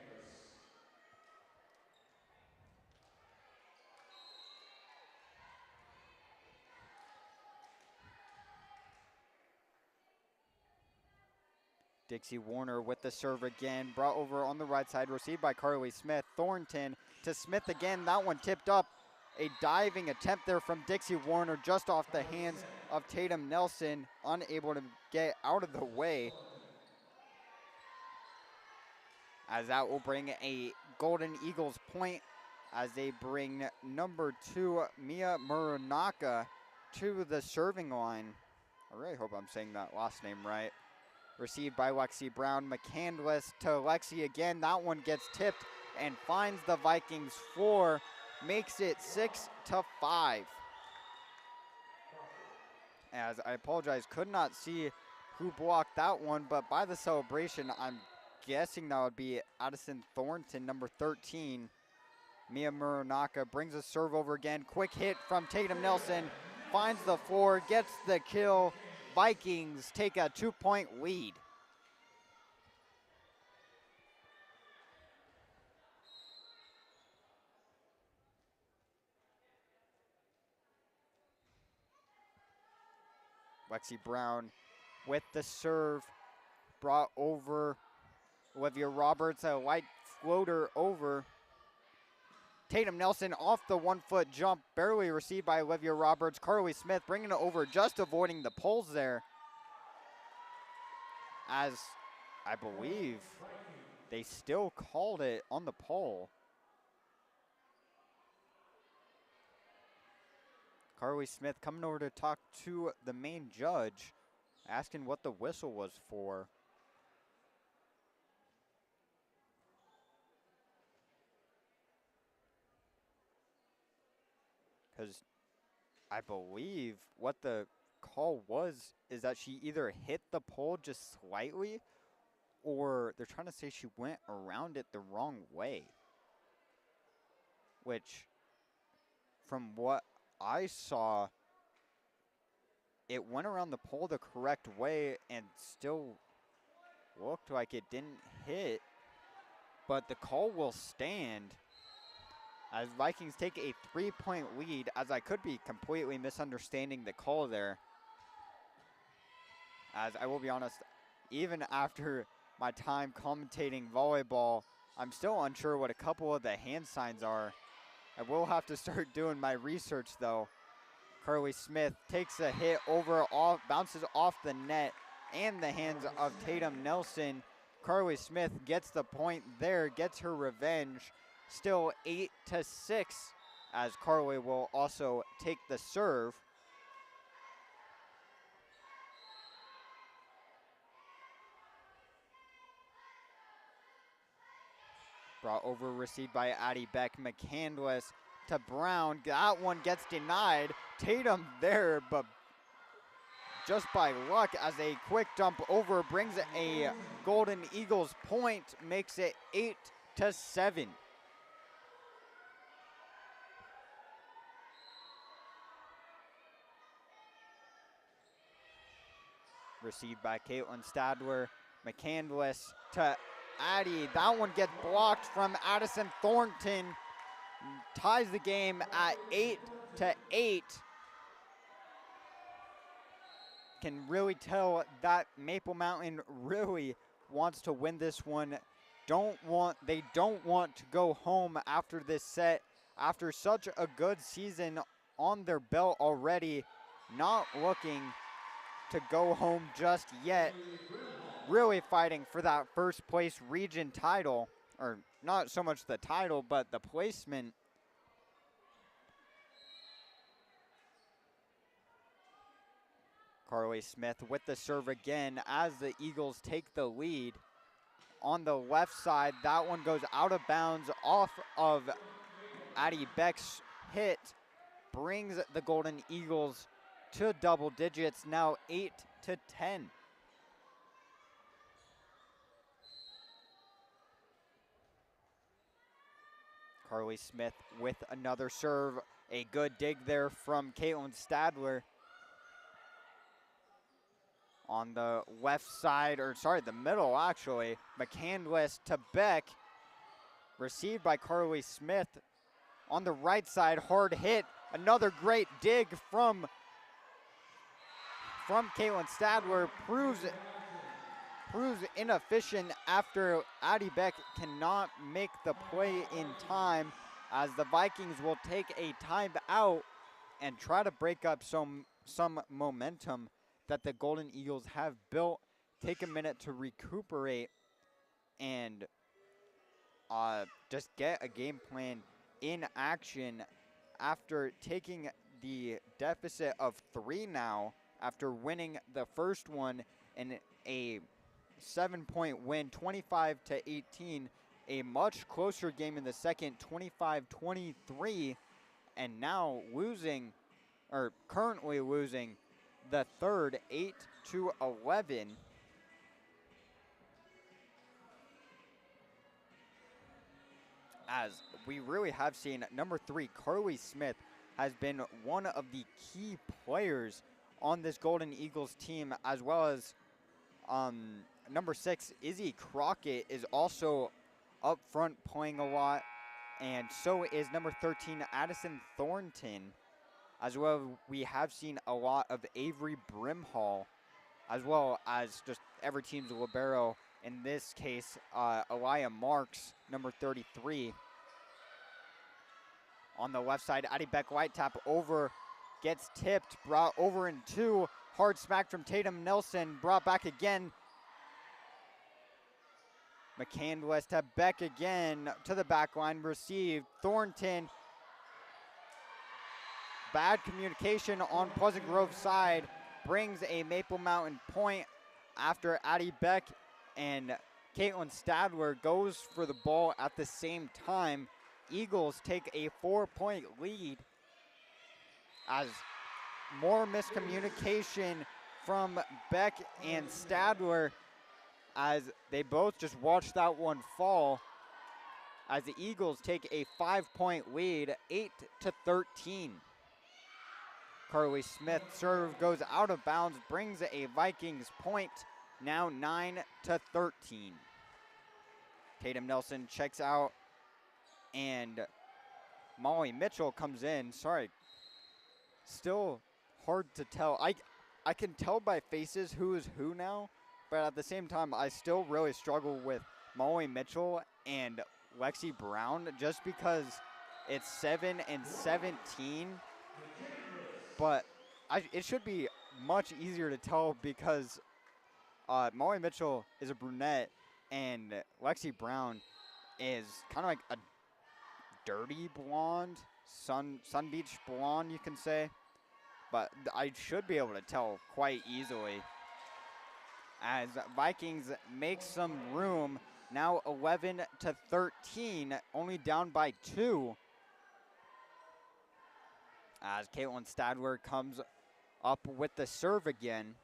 Dixie Warner with the serve again. Brought over on the right side, received by Carly Smith. Thornton to Smith again. That one tipped up. A diving attempt there from Dixie Warner, just off the hands of Tatum Nelson, unable to get out of the way. As that will bring a Golden Eagles point, as they bring number 2, Mia Muranaka, to the serving line. I really hope I'm saying that last name right. Received by Lexi Brown. McCandless to Lexi again. That one gets tipped and finds the Vikings floor. Makes it 6-5. As I apologize, could not see who blocked that one, but by the celebration, I'm guessing that would be Addison Thornton, number 13. Mia Muranaka brings a serve over again. Quick hit from Tatum Nelson. Finds the floor, gets the kill. Vikings take a 2-point lead. Lexi Brown with the serve, brought over Olivia Roberts, a light floater over. Tatum Nelson off the 1-foot jump, barely received by Olivia Roberts. Carly Smith bringing it over, just avoiding the poles there. As I believe they still called it on the pole. Carly Smith coming over to talk to the main judge, asking what the whistle was for. Because I believe what the call was is that she either hit the pole just slightly, or they're trying to say she went around it the wrong way. Which, from what I saw, it went around the pole the correct way and still looked like it didn't hit. But the call will stand as Vikings take a 3-point lead, as I could be completely misunderstanding the call there. As I will be honest, even after my time commentating volleyball, I'm still unsure what a couple of the hand signs are. I will have to start doing my research though. Carly Smith takes a hit over, bounces off the net and the hands of Tatum Nelson. Carly Smith gets the point there, gets her revenge. Still 8-6, as Carly will also take the serve. Brought over, received by Addie Beck. McCandless to Brown. That one gets denied. Tatum there, but just by luck, as a quick dump over brings a Golden Eagles point, makes it 8-7. Received by Caitlin Stadler. McCandless to Addie. That one gets blocked from Addison Thornton. Ties the game at 8-8. Can really tell that Maple Mountain really wants to win this one. They don't want to go home after this set, after such a good season on their belt already. Not looking to go home just yet. Really fighting for that first place region title, or not so much the title, but the placement. Carly Smith with the serve again as the Eagles take the lead. On the left side, that one goes out of bounds off of Addie Beck's hit. Brings the Golden Eagles to double digits, now 8-10. Carly Smith with another serve. A good dig there from Caitlin Stadler. On the left side, or sorry, the middle actually. McCandless to Beck. Received by Carly Smith. On the right side, hard hit. Another great dig from Caitlin Stadler. Proves inefficient after Addie Beck cannot make the play in time, as the Vikings will take a timeout and try to break up some momentum that the Golden Eagles have built. Take a minute to recuperate and just get a game plan in action after taking the deficit of 3 now, after winning the first one in a 7-point win, 25-18. A much closer game in the second, 25-23, and now currently losing the third, 8-11. As we really have seen, number 3, Carly Smith, has been one of the key players on this Golden Eagles team, as well as number 6, Izzy Crockett, is also up front playing a lot, and so is number 13, Addison Thornton. As well, we have seen a lot of Avery Brimhall, as well as just every team's libero in this case, Elia Marks, number 33. On the left side, Addie Beck white tap over, gets tipped, brought over in 2. Hard smack from Tatum Nelson, brought back again. McCandless to Beck again, to the back line, received. Thornton, bad communication on Pleasant Grove's side, brings a Maple Mountain point after Addie Beck and Caitlin Stadler goes for the ball at the same time. Eagles take a 4-point lead as more miscommunication from Beck and Stadler as they both just watched that one fall, as the Eagles take a 5-point lead, 8-13. Carly Smith serve goes out of bounds, brings a Vikings point, now 9-13. Tatum Nelson checks out, and Molly Mitchell comes in. Sorry, still hard to tell. I can tell by faces who is who now, but at the same time, I still really struggle with Molly Mitchell and Lexi Brown just because it's 7 and 17. But it should be much easier to tell because Molly Mitchell is a brunette and Lexi Brown is kind of like a dirty blonde, sun beach blonde, you can say. But I should be able to tell quite easily. As Vikings make some room, now 11-13, only down by 2. As Caitlin Stadler comes up with the serve again.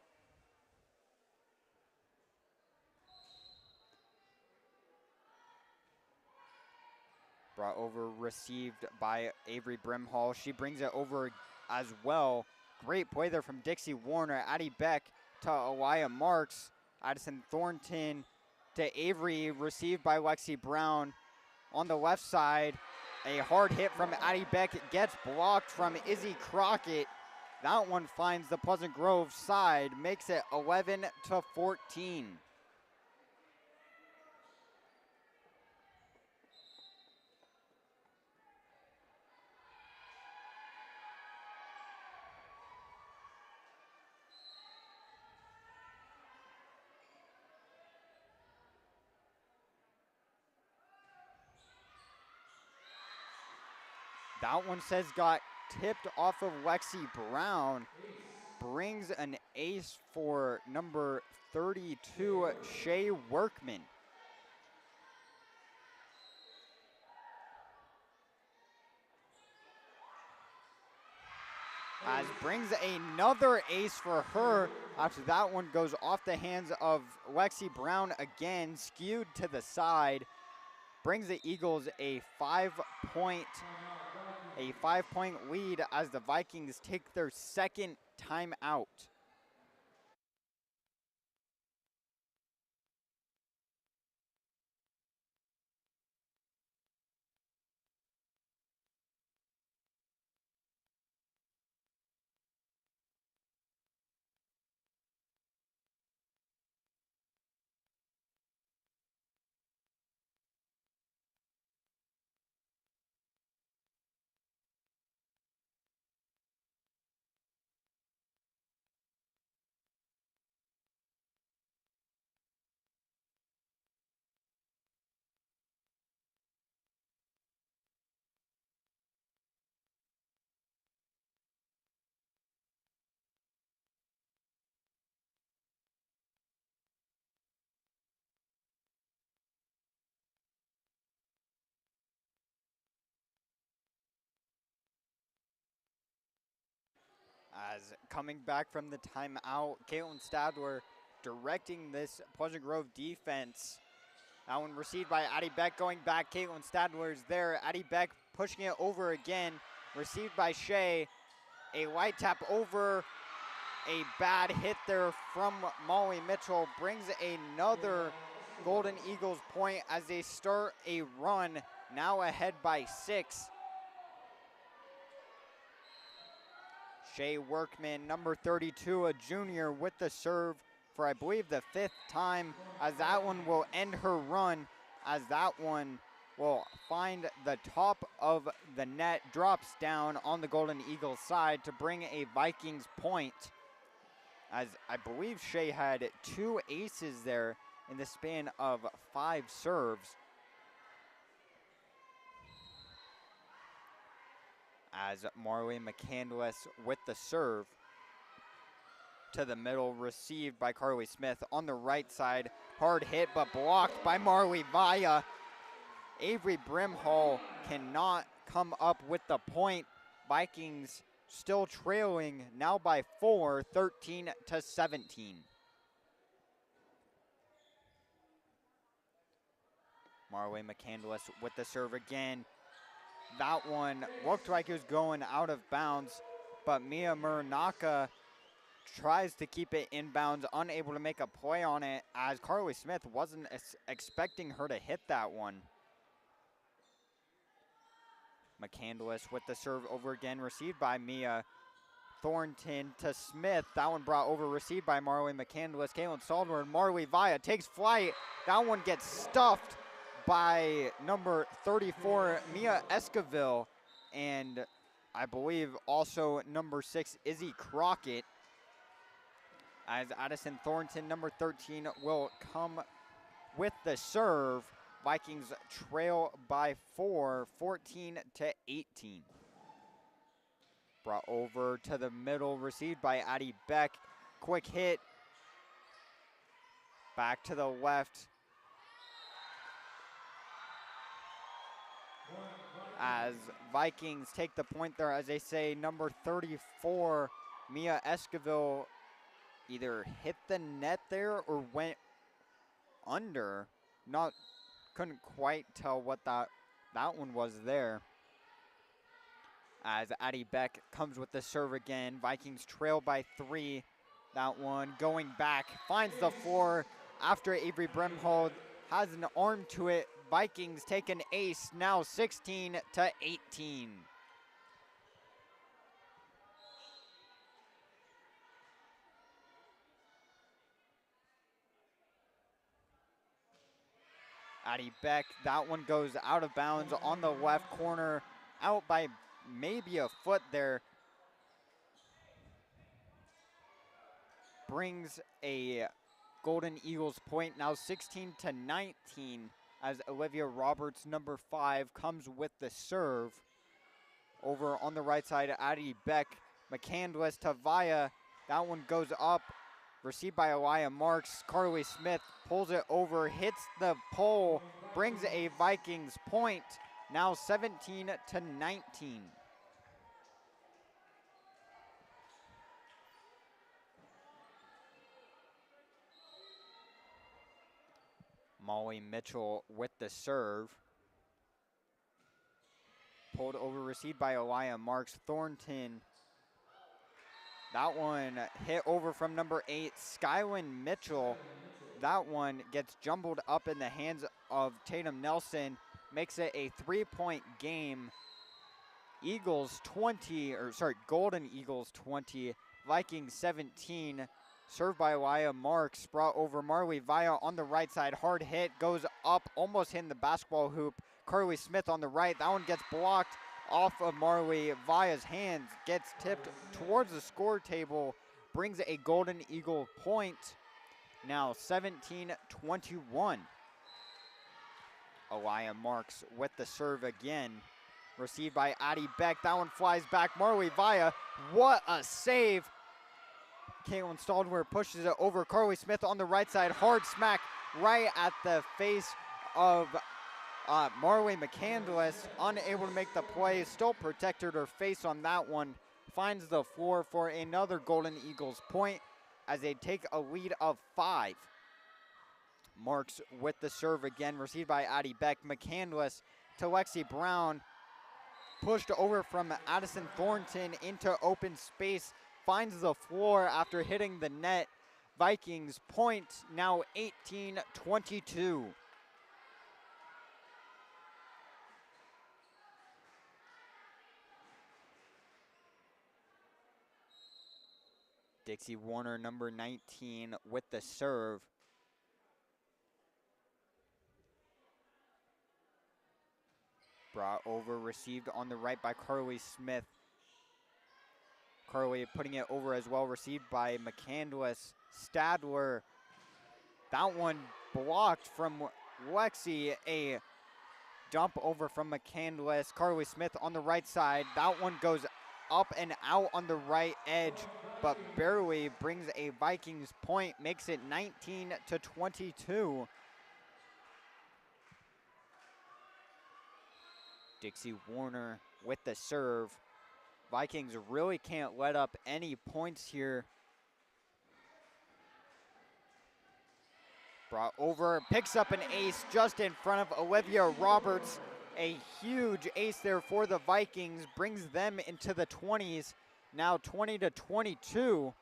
Brought over, received by Avery Brimhall. She brings it over as well. Great play there from Dixie Warner. Addie Beck to Elia Marks. Addison Thornton to Avery, received by Lexi Brown. On the left side, a hard hit from Addie Beck. It gets blocked from Izzy Crockett. That one finds the Pleasant Grove side, makes it 11-14. That one says got tipped off of Lexi Brown. Brings an ace for number 32, Shea Workman. As brings another ace for her after that one goes off the hands of Lexi Brown again, skewed to the side. Brings the Eagles a 5-point lead as the Vikings take their second timeout. As coming back from the timeout, Caitlin Stadler directing this Pleasant Grove defense. That one received by Addie Beck, going back. Caitlin Stadler's there. Addie Beck pushing it over again. Received by Shea. A light tap over. A bad hit there from Molly Mitchell. Brings another Golden Eagles point as they start a run. Now ahead by 6. Shea Workman, number 32, a junior, with the serve for, I believe, the 5th time, as that one will end her run, as that one will find the top of the net, drops down on the Golden Eagles side to bring a Vikings point, as I believe Shea had 2 aces there in the span of 5 serves. As Marley McCandless with the serve to the middle, received by Carly Smith on the right side. Hard hit, but blocked by Marley Vaya. Avery Brimhall cannot come up with the point. Vikings still trailing now by 4, 13-17. Marley McCandless with the serve again. That one looked like it was going out of bounds, but Mia Muranaka tries to keep it inbounds, unable to make a play on it, as Carly Smith wasn't expecting her to hit that one. McCandless with the serve over again, received by Mia. Thornton to Smith. That one brought over, received by Marley McCandless. Caitlin Stallworth, Marley Vaya takes flight. That one gets stuffed by number 34, Mia Esquivel, and I believe also number 6, Izzy Crockett. As Addison Thornton, number 13, will come with the serve. Vikings trail by 4, 14-18. Brought over to the middle, received by Addie Beck. Quick hit. Back to the left. As Vikings take the point there, as they say, number 34, Mia Esquivel, either hit the net there or went under. Couldn't quite tell what that one was there. As Addie Beck comes with the serve again. Vikings trail by 3. That one going back, finds the floor after Avery Brimhold has an arm to it. Vikings take an ace, now 16-18. Addie Beck, that one goes out of bounds on the left corner, out by maybe a foot there. Brings a Golden Eagles point, now 16-19, as Olivia Roberts, number 5, comes with the serve. Over on the right side, Addie Beck, McCandless to Vaya. That one goes up, received by Elia Marks. Carly Smith pulls it over, hits the pole, brings a Vikings point, now 17-19. Molly Mitchell with the serve. Pulled over, received by Elia Marks. Thornton. That one hit over from number 8, Skylin Mitchell. That one gets jumbled up in the hands of Tatum Nelson. Makes it a 3-point game. Golden Eagles 20, Vikings 17. Served by Elia Marks, brought over Marley Vaya on the right side. Hard hit, goes up, almost hitting the basketball hoop. Carly Smith on the right. That one gets blocked off of Marley Vaya's hands. Gets tipped towards the score table. Brings a Golden Eagle point. Now 17-21. Elia Marks with the serve again. Received by Addie Beck. That one flies back. Marley Vaya. What a save. Caitlin Stallworth pushes it over. Carly Smith on the right side. Hard smack right at the face of Marley McCandless. Unable to make the play. Still protected her face on that one. Finds the floor for another Golden Eagles point as they take a lead of 5. Marks with the serve again. Received by Addie Beck. McCandless to Lexi Brown. Pushed over from Addison Thornton into open space. Finds the floor after hitting the net. Vikings point, now 18-22. Dixie Warner, number 19, with the serve. Brought over, received on the right by Carly Smith. Carly putting it over as well, received by McCandless. Stadler, that one blocked from Lexi. A dump over from McCandless. Carly Smith on the right side. That one goes up and out on the right edge, but barely brings a Vikings point, makes it 19-22. Dixie Warner with the serve. Vikings really can't let up any points here. Brought over, picks up an ace just in front of Olivia Roberts. A huge ace there for the Vikings, brings them into the 20s, now 20-22.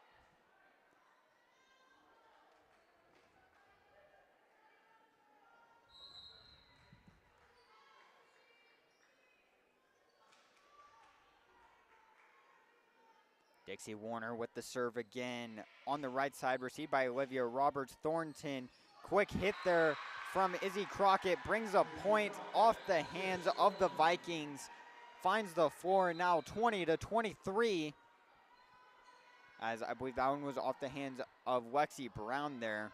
Dixie Warner with the serve again on the right side, received by Olivia Roberts. Thornton, quick hit there from Izzy Crockett, brings a point off the hands of the Vikings, finds the floor, now 20-23. As I believe that one was off the hands of Lexi Brown there.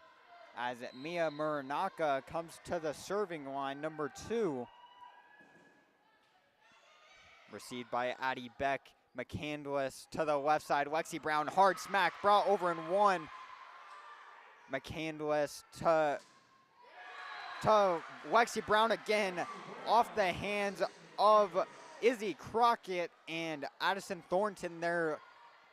As Mia Muranaka comes to the serving line, number 2. Received by Addie Beck. McCandless to the left side. Lexi Brown, hard smack, brought over in 1. McCandless to Lexi Brown again, off the hands of Izzy Crockett, and Addison Thornton there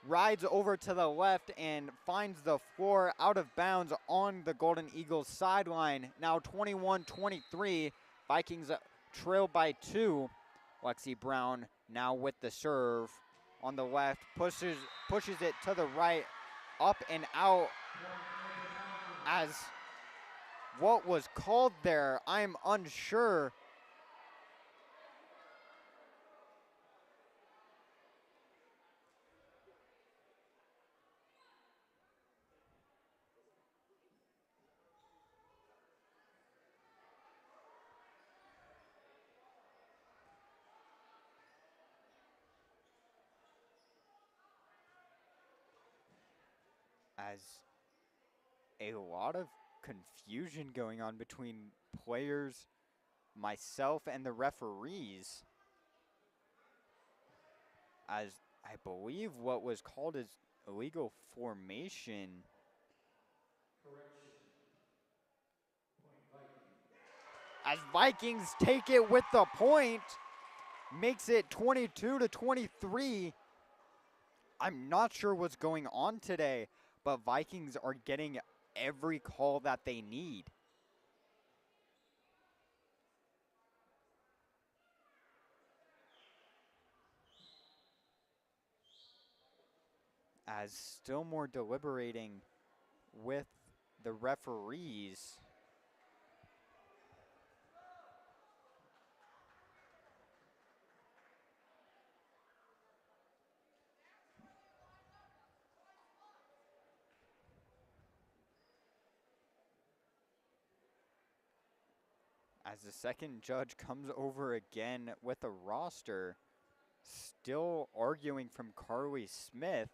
rides over to the left and finds the floor out of bounds on the Golden Eagles sideline. Now 21-23, Vikings trail by 2. Lexi Brown now with the serve on the left, pushes it to the right, up and out. As what was called there, I'm unsure. As a lot of confusion going on between players, myself, and the referees. As I believe what was called as illegal formation. As Vikings take it with the point, makes it 22-23. I'm not sure what's going on today, but Vikings are getting every call that they need. As still more deliberating with the referees. As the second judge comes over again with a roster, still arguing from Carly Smith.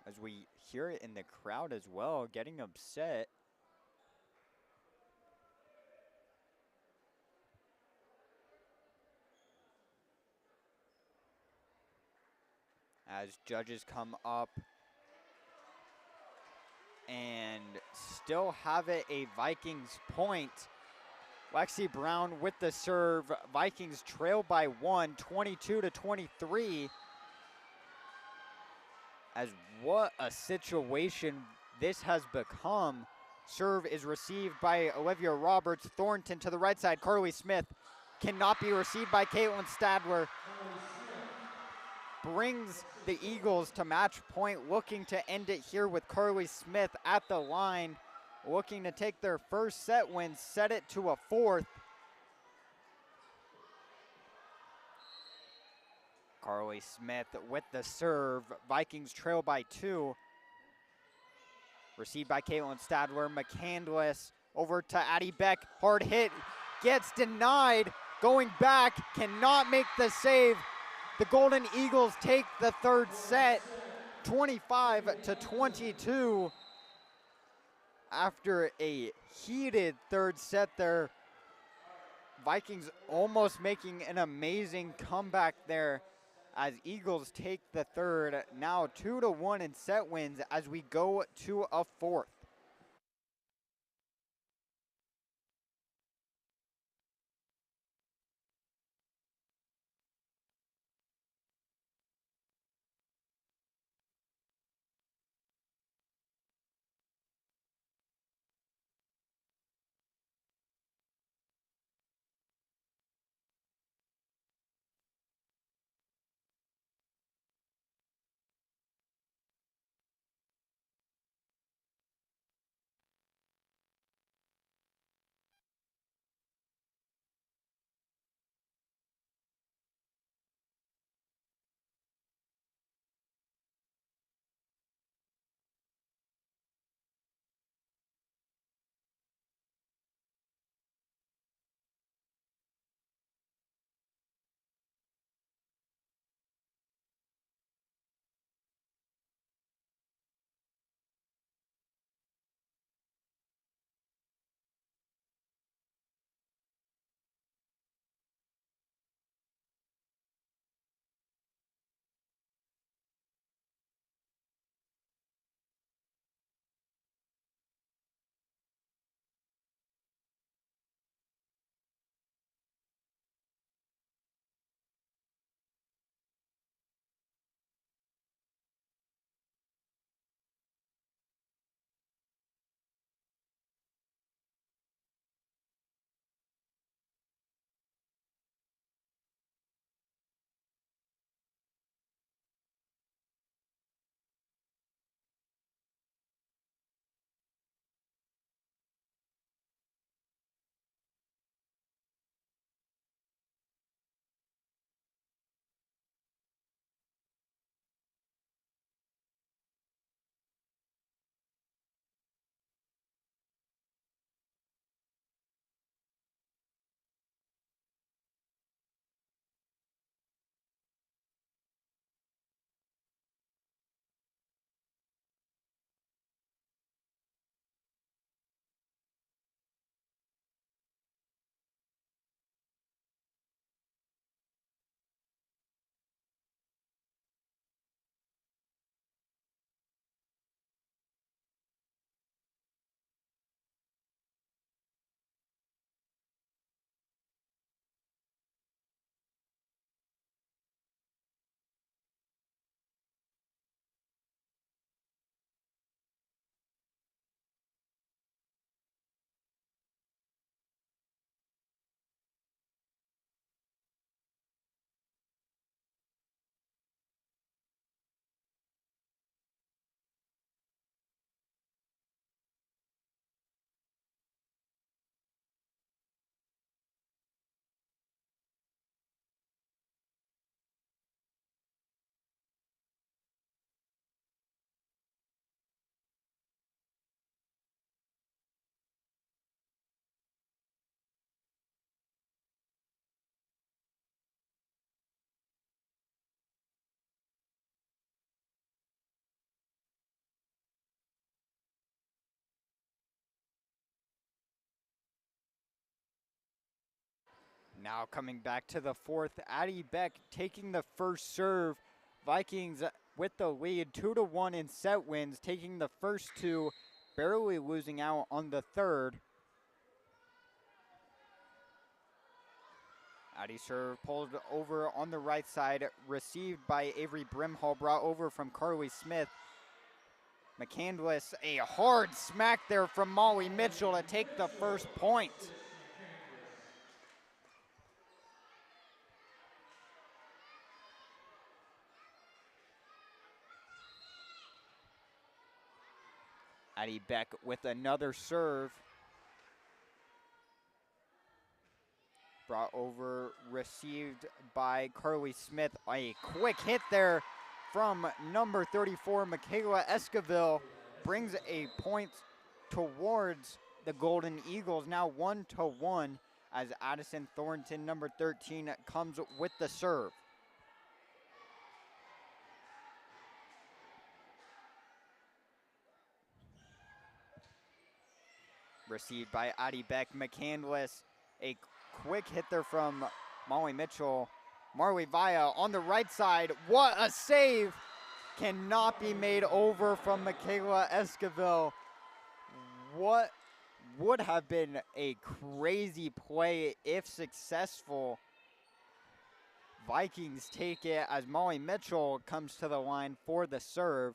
As we hear it in the crowd as well, getting upset. As judges come up and still have it a Vikings point. Lexi Brown with the serve. Vikings trail by 1, 22-23. As what a situation this has become. Serve is received by Olivia Roberts. Thornton to the right side. Carly Smith cannot be received by Caitlin Stadler. Brings the Eagles to match point, looking to end it here with Carly Smith at the line, looking to take their first set win, set it to a 4th. Carly Smith with the serve. Vikings trail by 2. Received by Caitlin Stadler. McCandless over to Addie Beck. Hard hit. Gets denied. Going back. Cannot make the save. The Golden Eagles take the third set. 25-22. After a heated third set there. Vikings almost making an amazing comeback there as Eagles take the third. Now 2-1 in set wins as we go to a fourth. Now coming back to the fourth, Addie Beck taking the first serve. Vikings with the lead, 2-1 in set wins, taking the first 2, barely losing out on the third. Addie serve pulled over on the right side, received by Avery Brimhall, brought over from Carly Smith. McCandless, a hard smack there from Molly Mitchell to take the first point. Addie Beck with another serve. Brought over, received by Carly Smith. A quick hit there from number 34, Michaela Esquivel, brings a point towards the Golden Eagles, now 1-1, as Addison Thornton, number 13, comes with the serve. Received by Addie Beck McCandless. A quick hit there from Molly Mitchell. Marley Vaya on the right side. What a save! Cannot be made over from Michaela Esquivel. What would have been a crazy play if successful. Vikings take it as Molly Mitchell comes to the line for the serve.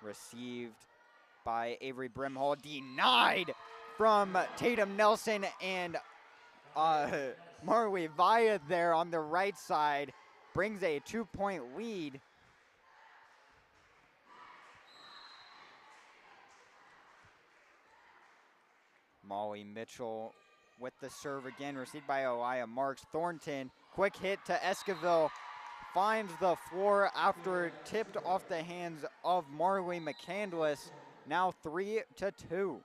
Received by Avery Brimhall, denied from Tatum Nelson, and Marley Vaya there on the right side brings a 2-point lead. Molly Mitchell with the serve again, received by Elia Marks. Thornton, quick hit to Esquivel, finds the floor after tipped off the hands of Marley McCandless. Now 3-2.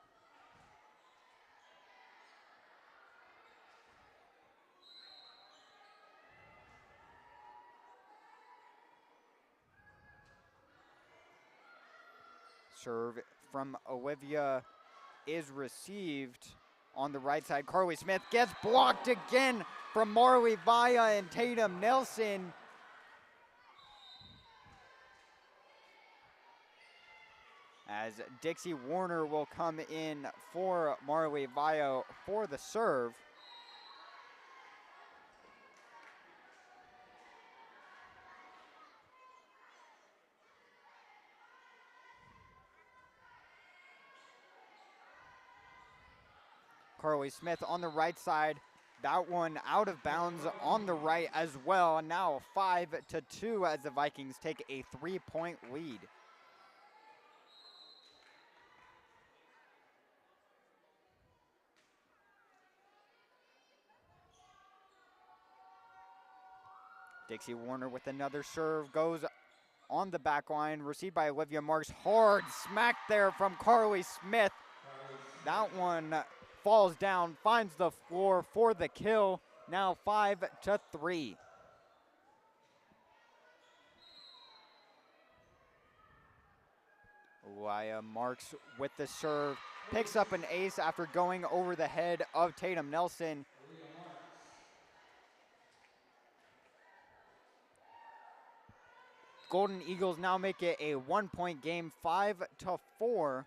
Serve from Olivia is received on the right side. Carly Smith gets blocked again from Marley Vaya and Tatum Nelson. As Dixie Warner will come in for Marley Vaya for the serve. Carly Smith on the right side. That one out of bounds on the right as well. Now 5-2 as the Vikings take a 3-point lead. Dixie Warner with another serve, goes on the back line, received by Olivia Marks. Hard smack there from Carly Smith. That one falls down, finds the floor for the kill. Now 5-3. Elia Marks with the serve, picks up an ace after going over the head of Tatum Nelson. Golden Eagles now make it a 1-point game, 5-4.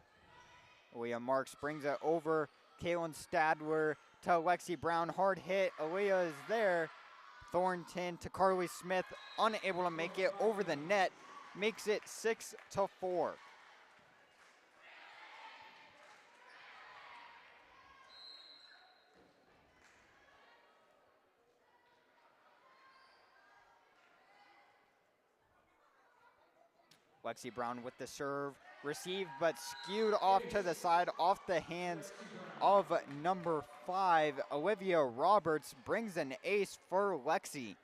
Aaliyah Marks brings it over. Kaylin Stadler to Lexi Brown. Hard hit. Aaliyah is there. Thornton to Carly Smith. Unable to make it over the net. Makes it 6-4. Lexi Brown with the serve, received but skewed off to the side, off the hands of number 5. Olivia Roberts brings an ace for Lexi.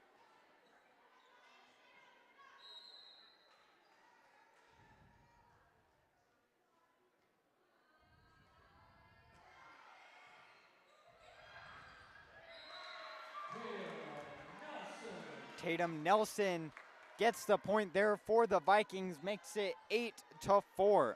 Tatum Nelson gets the point there for the Vikings, makes it 8-4.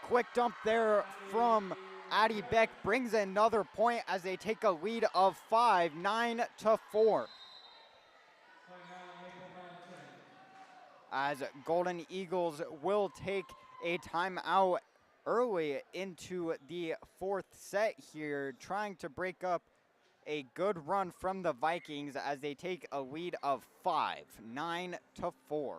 Quick dump there from Addie Beck brings another point as they take a lead of 5, 9-4. As Golden Eagles will take a timeout early into the 4th set here, trying to break up a good run from the Vikings as they take a lead of 5, 9-4.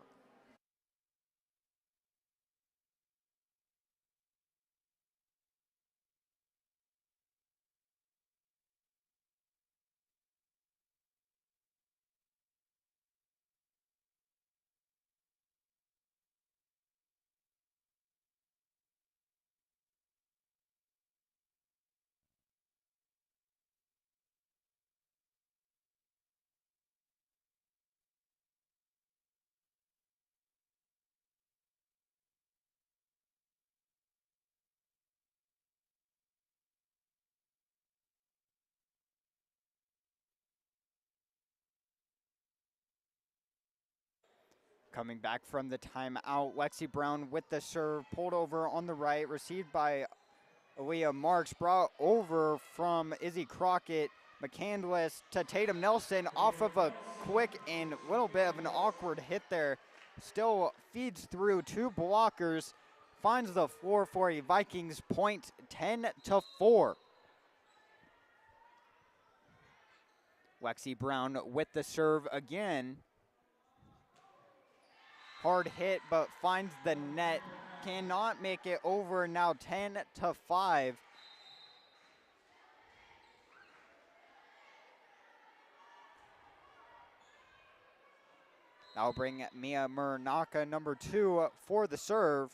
Coming back from the timeout, Lexi Brown with the serve, pulled over on the right, received by Aaliyah Marks, brought over from Izzy Crockett. McCandless to Tatum Nelson off of a quick and little bit of an awkward hit there. Still feeds through two blockers, finds the floor for a Vikings point, 10-4. Lexi Brown with the serve again. Hard hit, but finds the net. Cannot make it over, now 10-5. That'll bring Mia Muranaka, number 2, for the serve.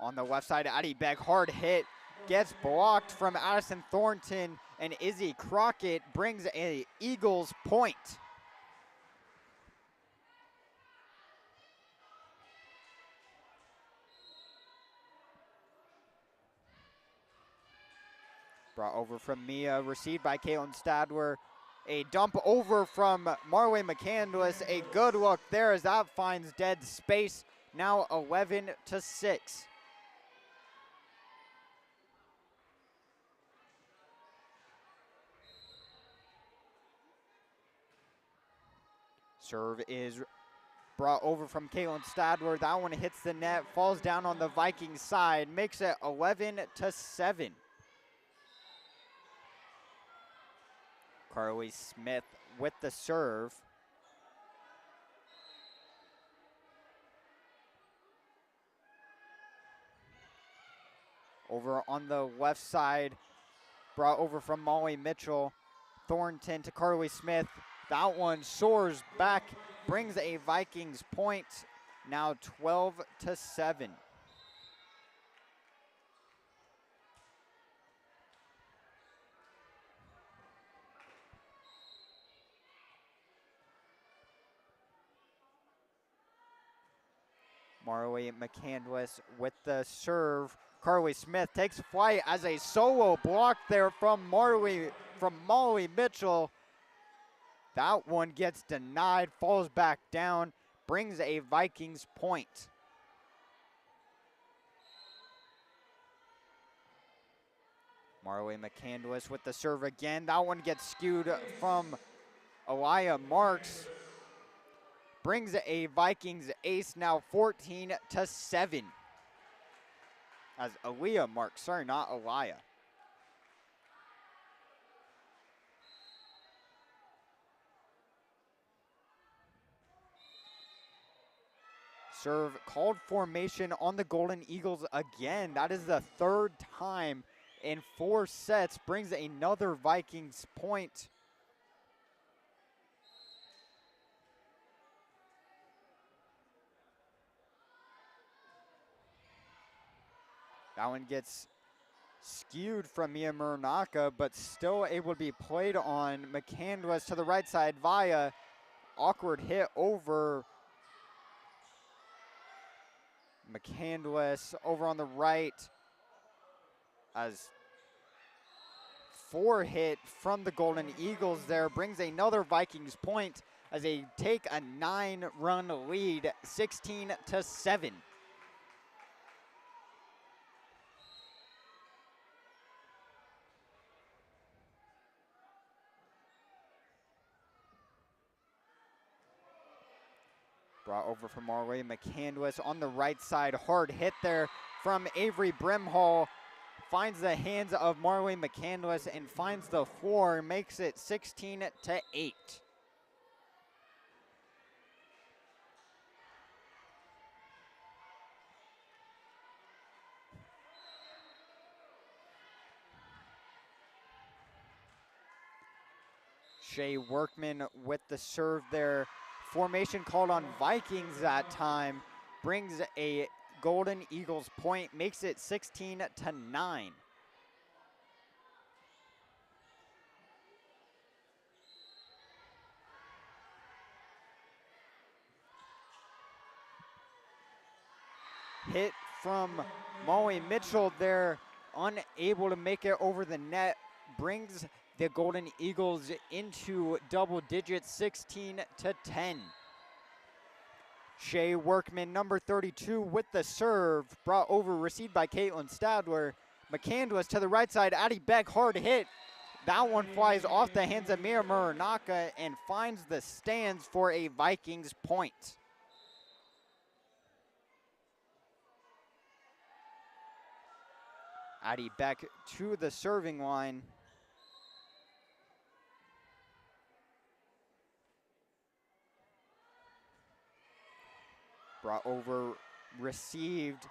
On the left side, Addie Beck, hard hit, gets blocked from Addison Thornton, and Izzy Crockett brings a Eagles point. Brought over from Mia, received by Caitlin Stadler. A dump over from Marway McCandless. A good look there as that finds dead space. Now 11-6. Serve is brought over from Caitlin Stadler. That one hits the net, falls down on the Vikings side, makes it 11-7. Carly Smith with the serve. Over on the left side, brought over from Molly Mitchell. Thornton to Carly Smith. That one soars back, brings a Vikings point, now 12-7. Marley McCandless with the serve. Carly Smith takes flight as a solo block there from Molly Mitchell. That one gets denied, falls back down, brings a Vikings point. Marley McCandless with the serve again. That one gets skewed from Aaliyah Marks. Brings a Vikings ace, now 14-7. As Aaliyah Marks, sorry, not Aaliyah. Serve called formation on the Golden Eagles again. That is the third time in 4 sets. Brings another Vikings point. That one gets skewed from Mia Muranaka, but still able to be played on. McCandless to the right side via awkward hit over. McCandless over on the right as 4 hit from the Golden Eagles there. Brings another Vikings point as they take a 9-run lead, 16-7. Brought over from Marley McCandless on the right side. Hard hit there from Avery Brimhall. Finds the hands of Marley McCandless and finds the floor. Makes it 16-8. Shea Workman with the serve there. Formation called on Vikings that time. Brings a Golden Eagles point, makes it 16-9. Hit from Molly Mitchell there, unable to make it over the net. Brings the Golden Eagles into double digits, 16-10. Shea Workman, number 32, with the serve, brought over, received by Caitlin Stadler. McCandless to the right side, Addie Beck, hard hit. That one flies off the hands of Mira Muranaka and finds the stands for a Vikings point. Addie Beck to the serving line. Brought over, received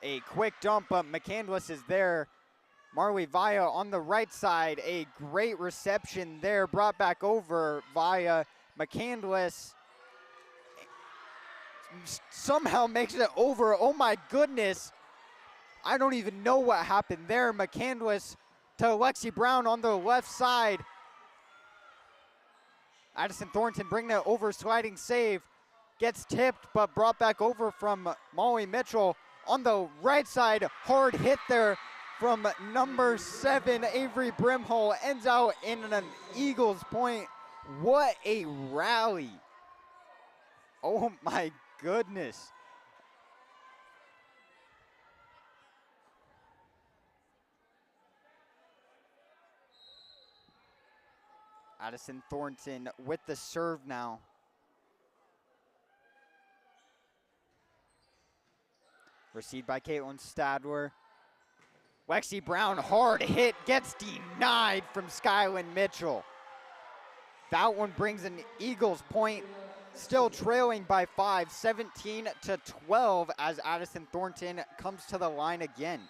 a quick dump, but McCandless is there. Marley Vaya on the right side, a great reception there, brought back over Vaya. McCandless somehow makes it over. Oh my goodness. I don't even know what happened there. McCandless to Lexi Brown on the left side. Addison Thornton bringing it over, sliding save. Gets tipped, but brought back over from Molly Mitchell. On the right side, hard hit there from number 7, Avery Brimhall. Ends out in an Eagles point. What a rally. Oh my goodness. Addison Thornton with the serve now. Received by Caitlin Stadler. Lexi Brown, hard hit, gets denied from Skylin Mitchell. That one brings an Eagles point, still trailing by 5, 17-12 as Addison Thornton comes to the line again.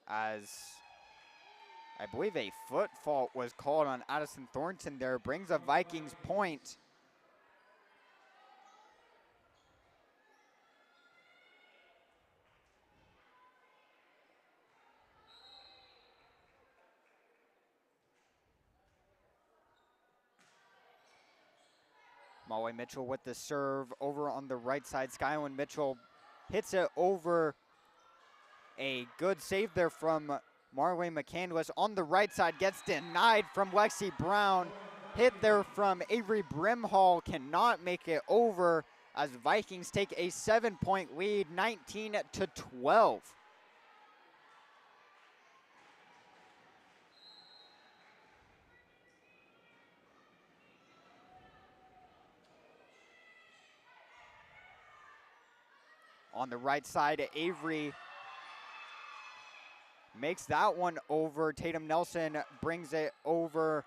As I believe a foot fault was called on Addison Thornton there, brings a Vikings point. Molly Mitchell with the serve over on the right side. Skylin Mitchell hits it over. A good save there from Marley McCandless on the right side, gets denied from Lexi Brown. Hit there from Avery Brimhall, cannot make it over as Vikings take a 7-point lead, 19-12. On the right side, Avery makes that one over. Tatum Nelson brings it over.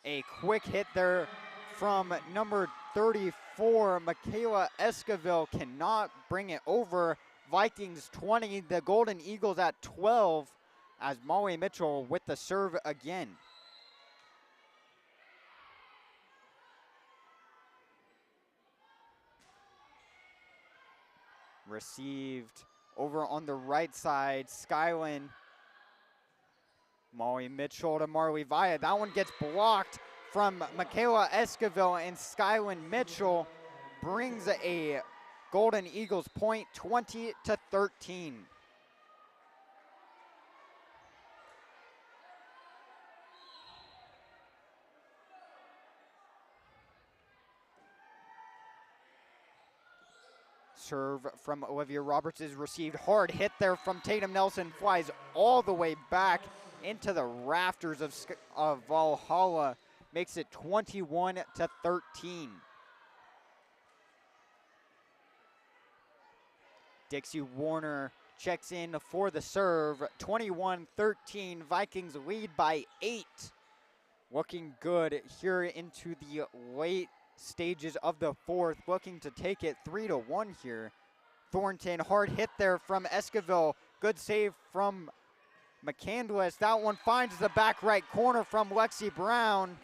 A quick hit there from number 34, Michaela Esquivel, cannot bring it over. Vikings 20, the Golden Eagles at 12 as Molly Mitchell with the serve again. Received over on the right side, Skylin. Molly Mitchell to Marley Vaya. That one gets blocked from Michaela Esquivel, and Skylin Mitchell brings a Golden Eagles point, 20-13. Serve from Olivia Roberts is received. Hard hit there from Tatum Nelson, flies all the way back into the rafters of Valhalla. Makes it 21-13. Dixie Warner checks in for the serve. 21-13, Vikings lead by 8. Looking good here into the late stages of the fourth, looking to take it 3-1 here. Thornton, hard hit there from Esquivel. Good save from McCandless. That one finds the back right corner from Lexi Brown.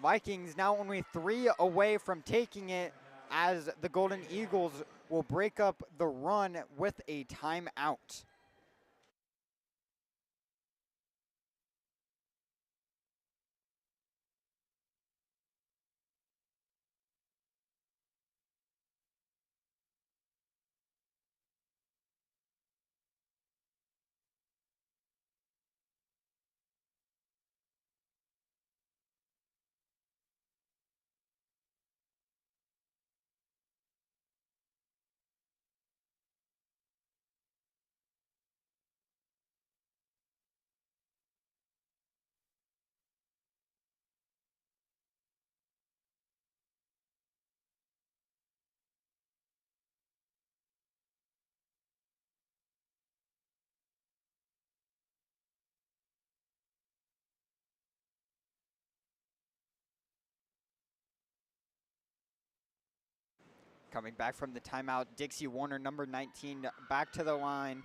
Vikings now only 3 away from taking it as the Golden Eagles will break up the run with a timeout. Coming back from the timeout, Dixie Warner, number 19, back to the line.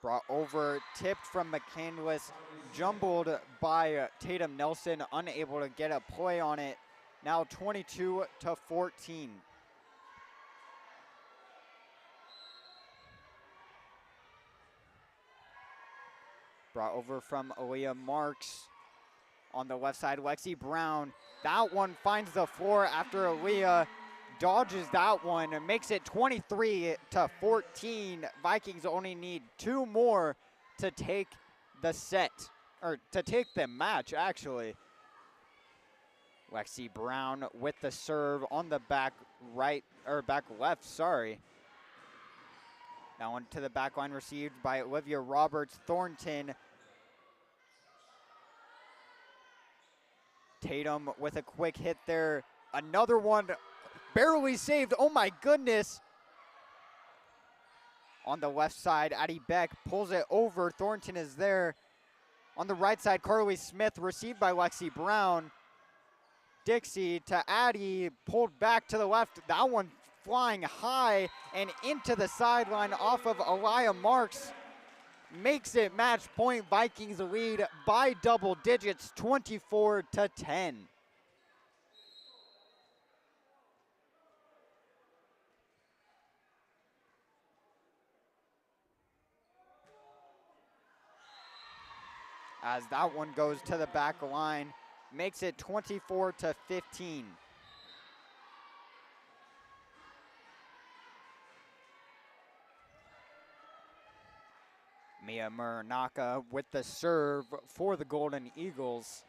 Brought over, tipped from McCandless, jumbled by Tatum Nelson, unable to get a play on it. Now 22-14. Brought over from Aaliyah Marks. On the left side, Lexi Brown. That one finds the floor after Aaliyah dodges that one and makes it 23-14. Vikings only need 2 more to take the set, or to take the match, actually. Lexi Brown with the serve on the back right, or back left, sorry. That one to the back line, received by Olivia Roberts. Thornton. Tatum with a quick hit there. Another one barely saved. Oh my goodness. On the left side, Addie Beck pulls it over. Thornton is there. On the right side, Carly Smith received by Lexi Brown. Dixie to Addie, pulled back to the left. That one flying high and into the sideline off of Aaliyah Marks. Makes it match point. Vikings lead by double digits, 24-10. As that one goes to the back line, makes it 24-15. Mia Muranaka with the serve for the Golden Eagles.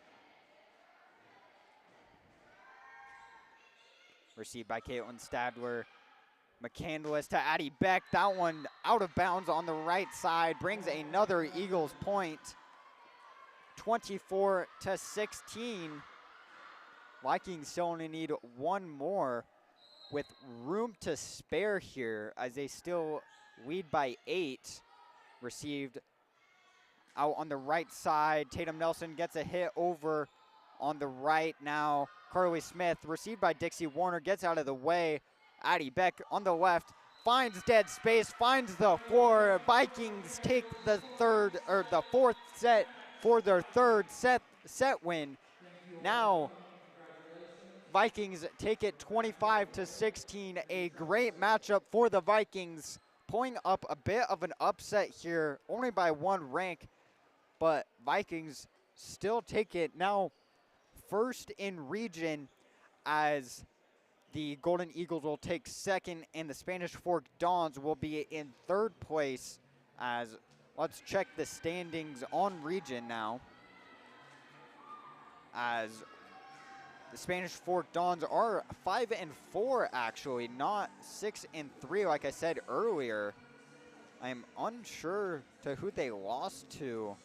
Received by Caitlin Stadler. McCandless to Addie Beck. That one out of bounds on the right side. Brings another Eagles point. 24-16. Vikings still only need 1 more with room to spare here as they still lead by 8. Received out on the right side. Tatum Nelson gets a hit over on the right now. Carly Smith received by Dixie Warner, gets out of the way. Addie Beck on the left finds dead space, finds the floor. Vikings take the fourth set for their third set win. Now Vikings take it 25-16. A great matchup for the Vikings, pulling up a bit of an upset here, only by 1 rank, but Vikings still take it now first in region, as the Golden Eagles will take second and the Spanish Fork Dons will be in 3rd place. As let's check the standings on region now, as the Spanish Fork Dons are 5-4 actually, not 6-3 like I said earlier. I am unsure to who they lost to.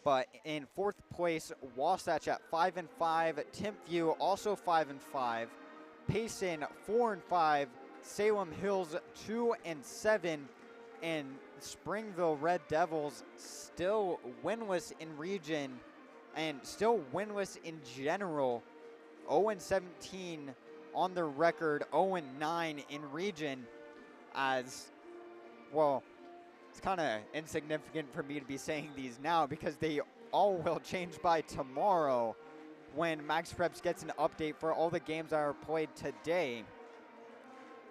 But in 4th place, Wasatch at 5-5. Timpview also 5-5. Payson 4-5. Salem Hills 2-7. And Springville Red Devils still winless in region and still winless in general. 0-17 on the record, 0-9 in region. As well, it's kind of insignificant for me to be saying these now because they all will change by tomorrow when Max Preps gets an update for all the games that are played today.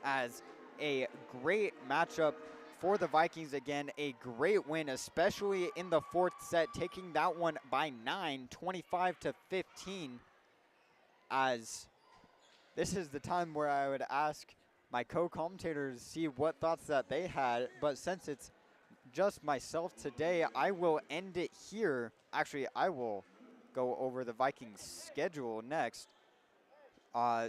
As a great matchup for the Vikings again, a great win, especially in the 4th set, taking that one by 9, 25-15. As this is the time where I would ask my co-commentators to see what thoughts that they had, but since it's just myself today, I will end it here. Actually, I will go over the Vikings schedule next.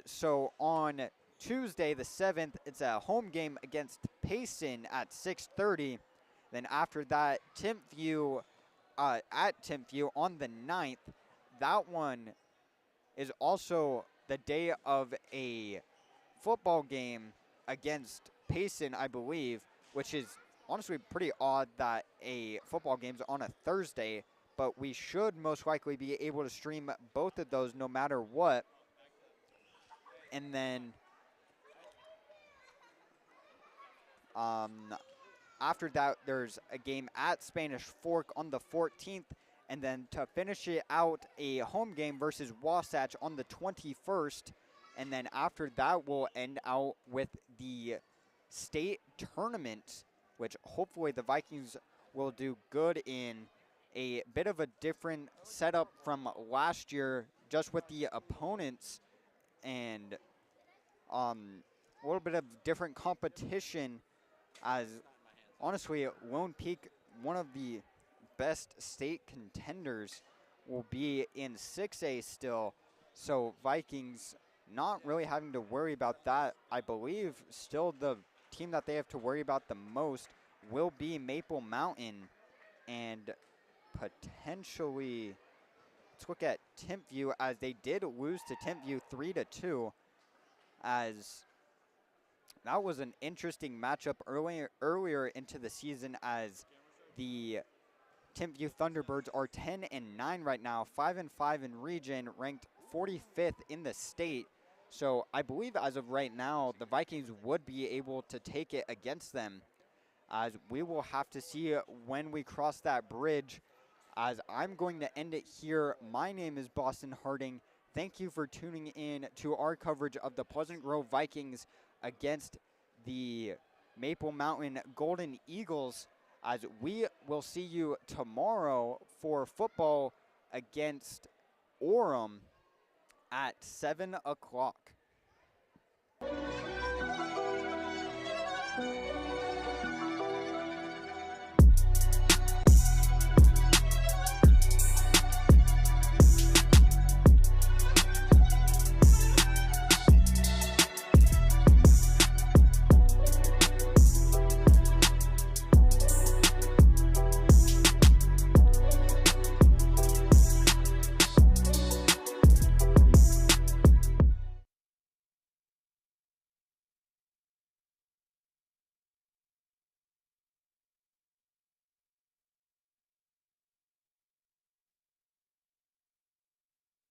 So on Tuesday the 7th, it's a home game against Payson at 6:30. Then after that, Timpview at Timpview on the 9th. That one is also the day of a football game against Payson, I believe, which is honestly pretty odd that a football game's on a Thursday, but we should most likely be able to stream both of those no matter what. And then after that, there's a game at Spanish Fork on the 14th, and then to finish it out, a home game versus Wasatch on the 21st. And then after that, we'll end out with the state tournament, which hopefully the Vikings will do good in. A bit of a different setup from last year, just with the opponents and a little bit of different competition, as honestly, Lone Peak, one of the best state contenders, will be in 6A still. So Vikings not really having to worry about that. I believe still the team that they have to worry about the most will be Maple Mountain, and potentially, let's look at Timpview, as they did lose to Timpview 3-2, as that was an interesting matchup earlier into the season, as the Timpview Thunderbirds are 10-9 right now, 5-5 in region, ranked 45th in the state. So I believe as of right now, the Vikings would be able to take it against them, as we will have to see when we cross that bridge. As I'm going to end it here, my name is Boston Harding. Thank you for tuning in to our coverage of the Pleasant Grove Vikings against the Maple Mountain Golden Eagles, as we will see you tomorrow for football against Orem at 7 o'clock.